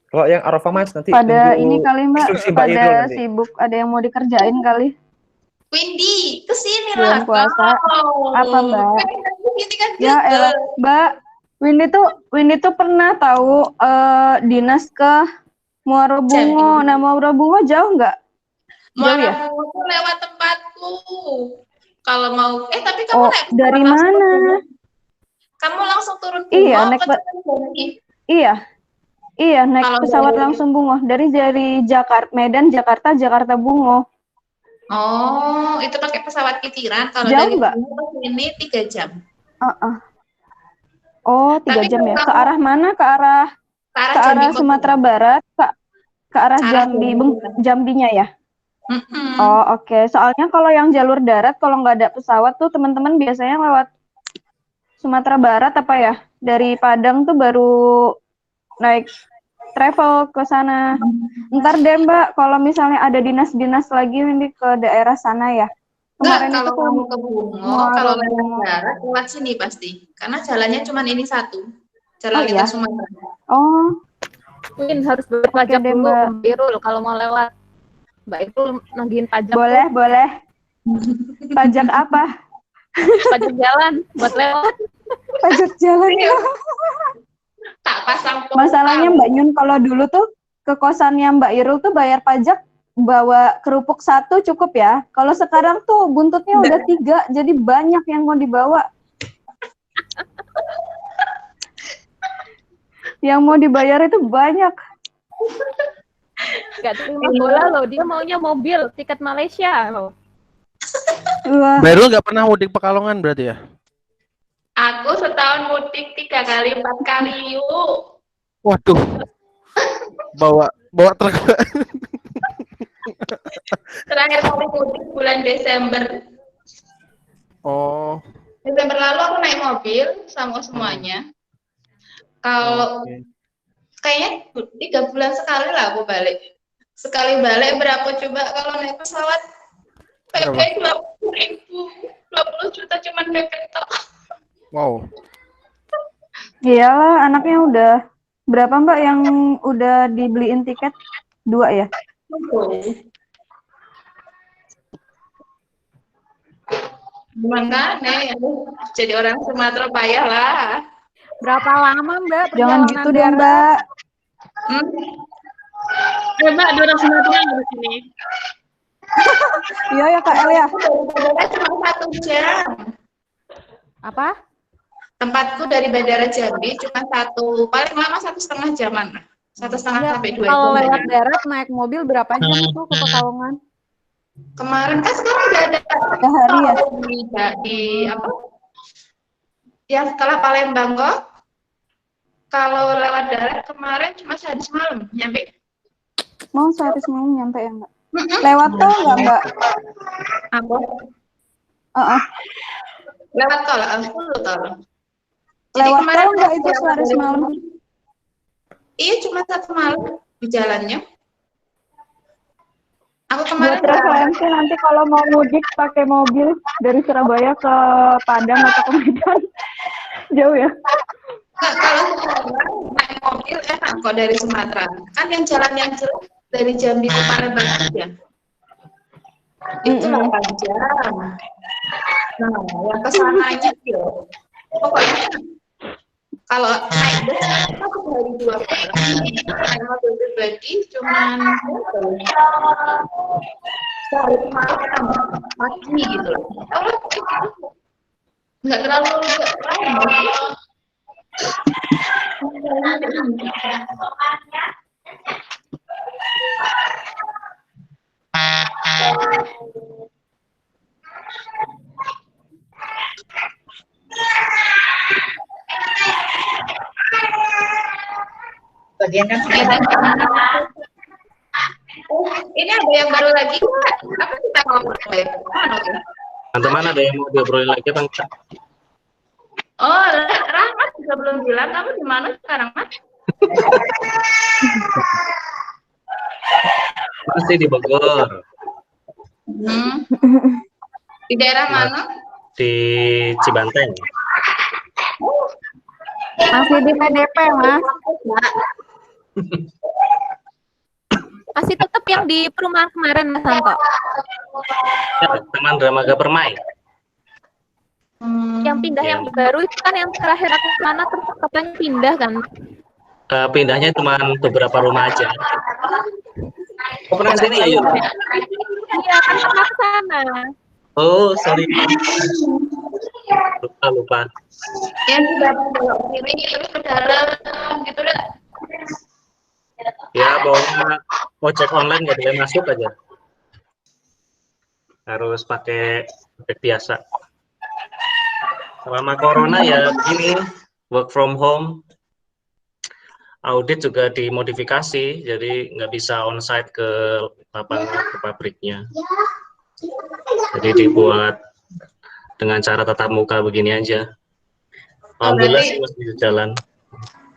Kalau yang Arafah Mas nanti Pada tunggu ini kali Mbak, instruksi Mbak Irul pada nanti. sibuk, ada yang mau dikerjain kali. Windy, kesini Bulan lah. puasa. Apa Mbak? Ini kan Ya elah, Mbak. Windy tuh pernah tahu dinas ke Muara Bungo. Nah, Muara Bungo jauh nggak? Jauh ya? Muara Bungo lewat tempatku. Kalau mau, tapi kamu naik dari langsung mana? turun. Kamu langsung turun Bungo. Iya, naik Iya, naik Kalau pesawat dari- langsung Bungo. Dari Jakarta, Medan, Jakarta Bungo. Oh, itu pakai pesawat kitiran. Kalau Jauh dari nggak? Bungo ke sini 3 jam. Oh, 3 Tapi jam ya. kalau Ke arah mana? Ke arah Jambi Kota. Sumatera Barat, ke arah Jambi, Jambinya ya? Oh, oke. Soalnya kalau yang jalur darat, kalau nggak ada pesawat tuh teman-teman biasanya lewat Sumatera Barat apa ya? Dari Padang tuh baru naik travel ke sana. Ntar deh Mbak, kalau misalnya ada dinas-dinas lagi ini ke daerah sana ya. Enggak, Kemarin kalau itu kamu ke Bungo, kalau lewat darat, lewat sini pasti. Karena jalannya cuma ini satu. Jalan Oh, lintas iya? Sumatera. Oh, Win harus berpajak Oke deh, dulu Mbak. ke Mbak Irul kalau mau lewat. Mbak Irul nagihin pajak. boleh. Pajak apa? Pajak jalan buat lewat. Pajak jalan. Tak pasang Masalahnya Mbak Yun, kalau dulu tuh ke kosannya Mbak Irul tuh bayar pajak bawa kerupuk 1 cukup ya. Kalau sekarang tuh buntutnya udah 3, jadi banyak yang mau dibawa. Yang mau dibayar itu banyak. Gak terima bola loh, dia maunya mobil, tiket Malaysia loh. Wah. Mbak Irul nggak pernah mudik Pekalongan berarti ya? Aku setahun mudik 3 kali, 4 kali yuk. Waduh. Bawa truk. Terakhir kali mudik bulan Desember. Oh. Desember lalu aku naik mobil sama semuanya. Kalau kayaknya 3 bulan sekali lah aku balik. Sekali balik berapa coba kalau naik pesawat? PP 20 juta cuman PP tok. Wow. Iyalah, anaknya udah berapa Mbak yang udah dibeliin tiket? 2 ya? Makanya jadi orang Sumatera payah lah. Berapa lama Mbak Jangan perjalanan gitu dong, darat? Mbak. Mbak, ada orang Sumatera nggak di sini? Iya ya Kak El ya. Cuma 1 jam. Apa? Tempatku dari Bandara Jambi cuma paling lama 1,5 jaman. 1,5 Ya, sampai 2 kalau jam. lewat darat naik mobil berapa jam itu ke Pekalongan? Kemarin kan sekarang udah ada Sehari ya? di apa? Ya setelah Palembang kok. Kalau lewat darat kemarin cuma sehari semalam nyampe. Mau sehari semalam nyampe ya Mbak? Lewat tol nggak Mbak? Apa? Lewat tol, full tol. Lewat tol nggak itu sehari semalam? Iya cuma 1 malam di jalannya. Aku Buat kemarin referensi nanti kalau mau mudik pakai mobil dari Surabaya ke Padang atau ke Medan. Jauh ya? kalau sekarang naik mobil enak kok dari Sumatera. Kan yang jalan yang jelek dari Jambi ke Palembang aja. Itu 8 jam. Nah, yang kesananya ya, pokoknya kalau naik bus aku dari 2 naik mobil pribadi cuman sehari kemarin pagi gitu loh. Nggak terlalu lama. Bagian kan ini ada yang baru lagi nggak? Apa kita ngomong Teman-teman ada yang mau diobrolin lagi Bang? Oh, Rahmat juga belum bilang kamu di mana sekarang, Mas? Masih di Bogor. Di daerah mana? Di Cibanteng. Masih di PDP, Mas. Masih tetap yang di perumahan kemarin, Mas Santo. Ya, teman Dramaga Permai. Yang pindah yang baru itu kan yang terakhir aku mana terus katanya pindah kan? Pindahnya cuma beberapa rumah aja. Oh, pernah sini ya, Yun? Iya, kan pernah ke sana. Oh, sorry. Lupa. Yang sudah belok kiri terus ke dalam gitu dah. Ya, bawanya ojek online nggak boleh masuk aja. Harus pakai ojek biasa. Selama corona ya begini, work from home. Audit juga dimodifikasi, jadi nggak bisa onsite ke lapangan, ke pabriknya. Jadi dibuat dengan cara tatap muka begini aja. Alhamdulillah sih masih jalan.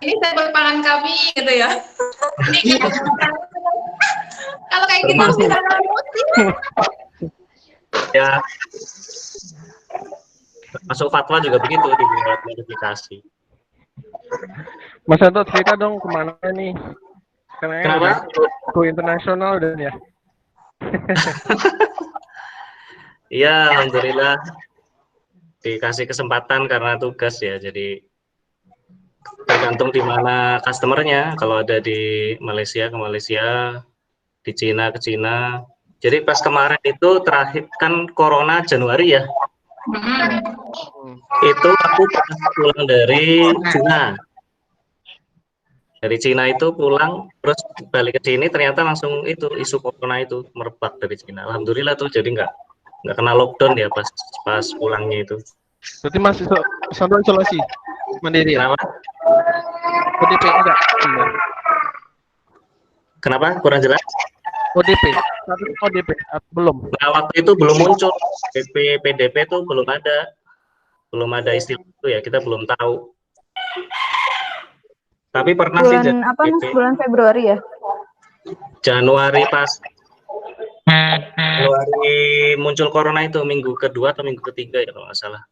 Ini tebak pangan kami gitu ya. Kalau kayak gitu harus kita Ya, masuk fatwa juga begitu, dibuat modifikasi. Mas Anto cerita dong kemana nih? Kenapa? Go internasional dan ya. Iya, alhamdulillah dikasih kesempatan karena tugas ya. Jadi tergantung di mana customernya. Kalau ada di Malaysia ke Malaysia, di Cina ke Cina. Jadi pas kemarin itu terakhir kan Corona Januari ya. Itu aku pulang dari Cina. Dari Cina itu pulang terus balik ke sini ternyata langsung itu isu Corona itu merebak dari Cina. Alhamdulillah tuh jadi nggak kena lockdown ya pas pulangnya itu. Berarti masih sampai isolasi mandiri ya? Kenapa? ODP enggak? Kenapa? Kurang jelas? ODP, satu ODP belum. Nah, waktu itu belum muncul PDP itu belum ada istilah itu ya, kita belum tahu. Tapi pernah sih bulan apa Mas? Bulan Februari ya? Januari pas Januari muncul corona itu minggu kedua atau minggu ketiga ya kalau nggak salah.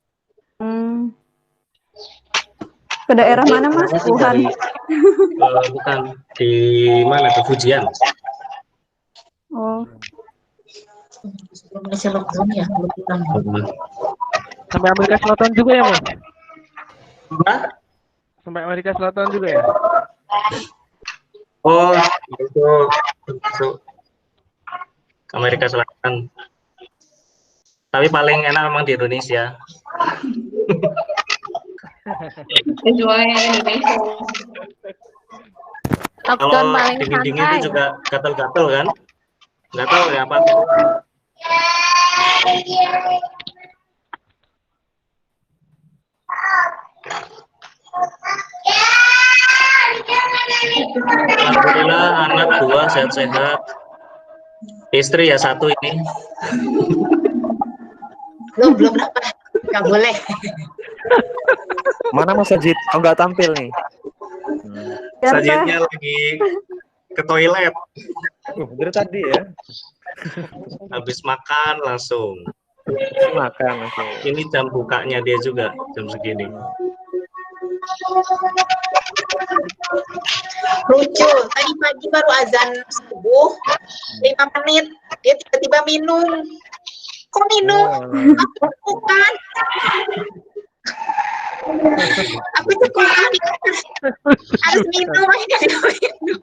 Ke daerah mana Mas? Wuhan. Bukan di mana tuh Fujian. Oh. Masih lockdown ya? Sampai Amerika Selatan juga ya, Mas? Hah? Sampai Amerika Selatan juga ya? Oh, itu Amerika Selatan. Tapi paling enak memang di Indonesia. Kalau paling dingin-dingin santai. itu juga gatel-gatel kan? Nggak tahu ya apa. Alhamdulillah anak 2 sehat-sehat. Istri ya 1 ini. Belum berapa. Nggak boleh. Mana Mas Sajid? Oh, nggak tampil nih. Sajidnya lagi ke toilet. Dari tadi ya. Habis makan langsung. Makan langsung. Ini jam bukanya dia juga jam segini. Lucu, tadi pagi baru azan subuh 5 menit, dia tiba-tiba minum. Kok minum? Bukan. Aku cekukan, harus minum, akhirnya dia minum.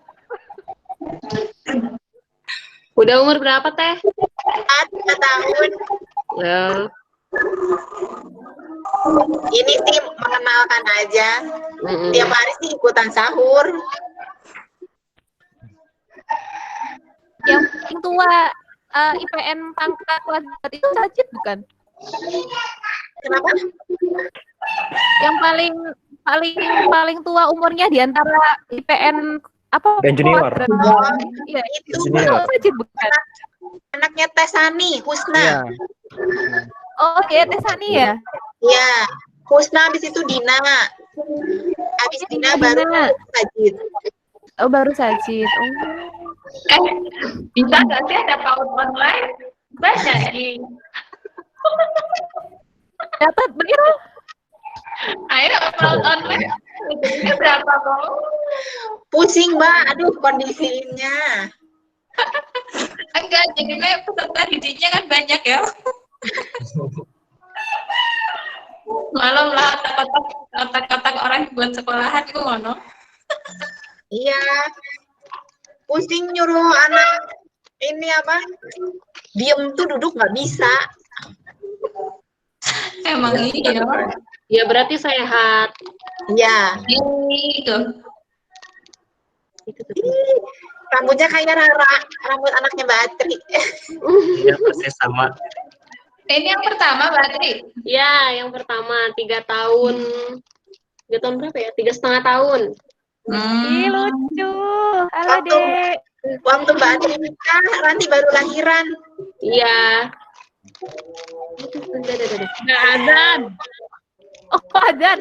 Udah umur berapa, Teh? 3 tahun. Ya. Ini sih mengenalkan aja. Tiap hari sih ikutan sahur. Yang paling tua IPN pangkat kelas itu Sajid bukan? Kenapa? Yang paling tua umurnya di antara IPN apa? Dan junior. Iya, itu Junior. Sajid bukan? Anaknya Tesani, Husna. Oh, dia Tesani ya? Iya, Husna habis itu Dina. Habis Dina baru Sajid. Oh, baru Sajid. Oh. Bisa nggak sih ada PAUD online? Banyak nih. Dapat begitu? Ayo PAUD online. Ujungnya berapa kok? Pusing, Mbak. Aduh, kondisinya. Enggak, jadi peserta didiknya kan banyak ya. Malam lah kotak-kotak orang buat sekolahan itu ngono. Iya. Pusing nyuruh anak ini apa? Diem tuh duduk nggak bisa. Emang iya. Ya berarti sehat. Iya. Itu. Rambutnya kayak Rara, rambut anaknya Mbak Atri. Iya, pasti sama. Ini yang pertama, Mbak Atri? Ya, yang pertama 3 tahun. 3 tahun berapa ya? 3,5 tahun. Ih, lucu. Halo, Dek. Waktu Mbak Atri nikah, Ranti baru lahiran. Iya. Nggak adzan. Oh, adzan.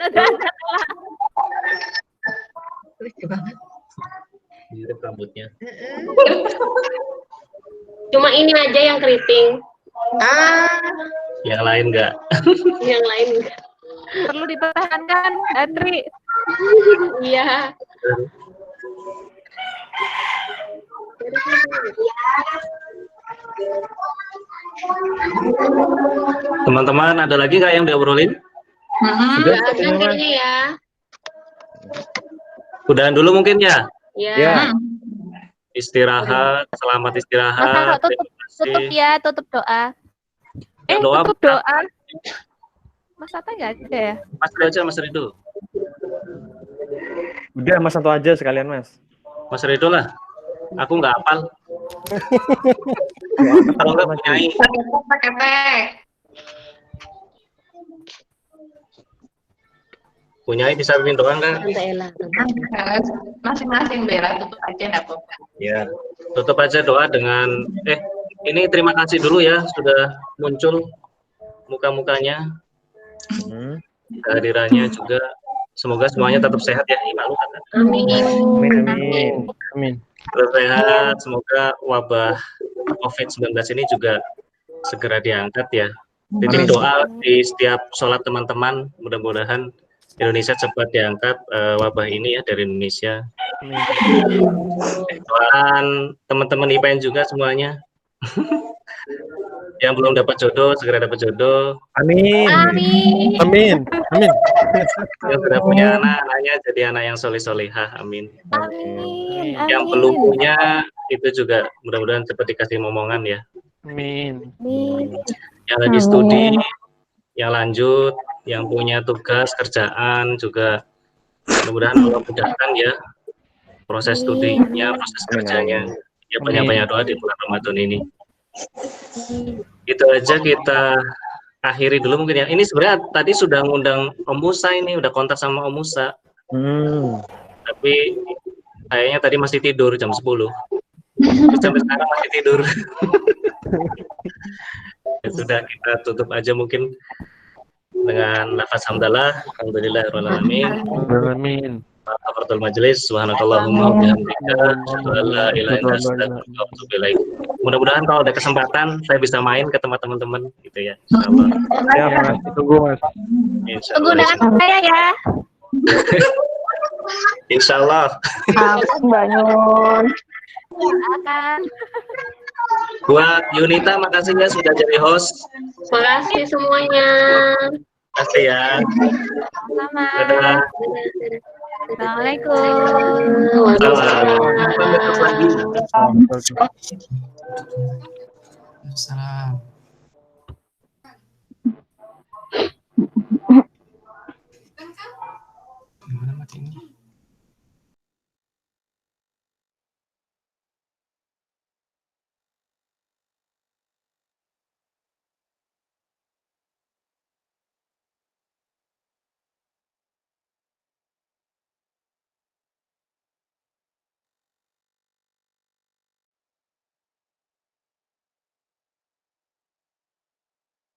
Lucu banget. Mirip rambutnya. Cuma ini aja yang keriting. Yang lain enggak. Yang lain enggak. Perlu dipertahankan, Andri. Iya. Teman-teman, ada lagi nggak yang diobrolin? Sudah ada kayaknya ya. Udahan dulu mungkin ya? Ya. Istirahat, selamat istirahat. Tutup ya, tutup doa. Doa tutup doa. Mas Ata nggak ada ya? Mas Ridho aja, Mas Ridho. Udah Mas satu aja sekalian Mas. Mas Ridho lah. Aku nggak hafal. Kalau nggak punyai. Pakai teh. Punyai bisa bikin doang kan? Masing-masing Bella tutup aja enggak apa-apa. Ya, tutup aja doa dengan ini terima kasih dulu ya sudah muncul muka-mukanya. Kehadirannya juga semoga semuanya tetap sehat ya. Malu kan? Amin. Tetap sehat, semoga wabah COVID-19 ini juga segera diangkat ya. Titip doa di setiap sholat teman-teman, mudah-mudahan Indonesia cepat diangkat wabah ini ya dari Indonesia. Doakan teman-teman IPN juga semuanya. Yang belum dapat jodoh segera dapat jodoh. Amin. Amin. Amin. Amin. Yang sudah punya anak, anaknya jadi anak yang soleh-solehah. Amin. Amin. Yang belum punya itu juga mudah-mudahan cepat dikasih momongan ya. Amin. Yang lagi studi, yang lanjut, yang punya tugas kerjaan juga mudah-mudahan Allah mudahkan ya proses studinya, proses kerjanya. Ya banyak-banyak doa di bulan Ramadan ini. Itu aja kita akhiri dulu mungkin ya. Ini sebenarnya tadi sudah ngundang Om Musa, ini udah kontak sama Om Musa. Tapi kayaknya tadi masih tidur jam 10. Terus sampai sekarang masih tidur. Ya sudah, kita tutup aja mungkin dengan lafaz hamdalah, alhamdulillahirrahmanirrahim. Amin. Kafaratul majelis, subhanakallahumma wa bihamdika, asyhadu an la ilaha illa anta, astaghfiruka wa atubu ilaik. Mudah-mudahan kalau ada kesempatan saya bisa main ke tempat teman-teman gitu ya. Insyaallah. Ya, Mas. Tunggu, Mas. Tunggu dengan saya ya. Insyaallah. Amin, Mbak Nun. Akan. Buat Yunita, makasih ya sudah jadi host. Makasih semuanya. Makasih ya. Sama. Dadah. Assalamualaikum. Waalaikumsalam. Salam.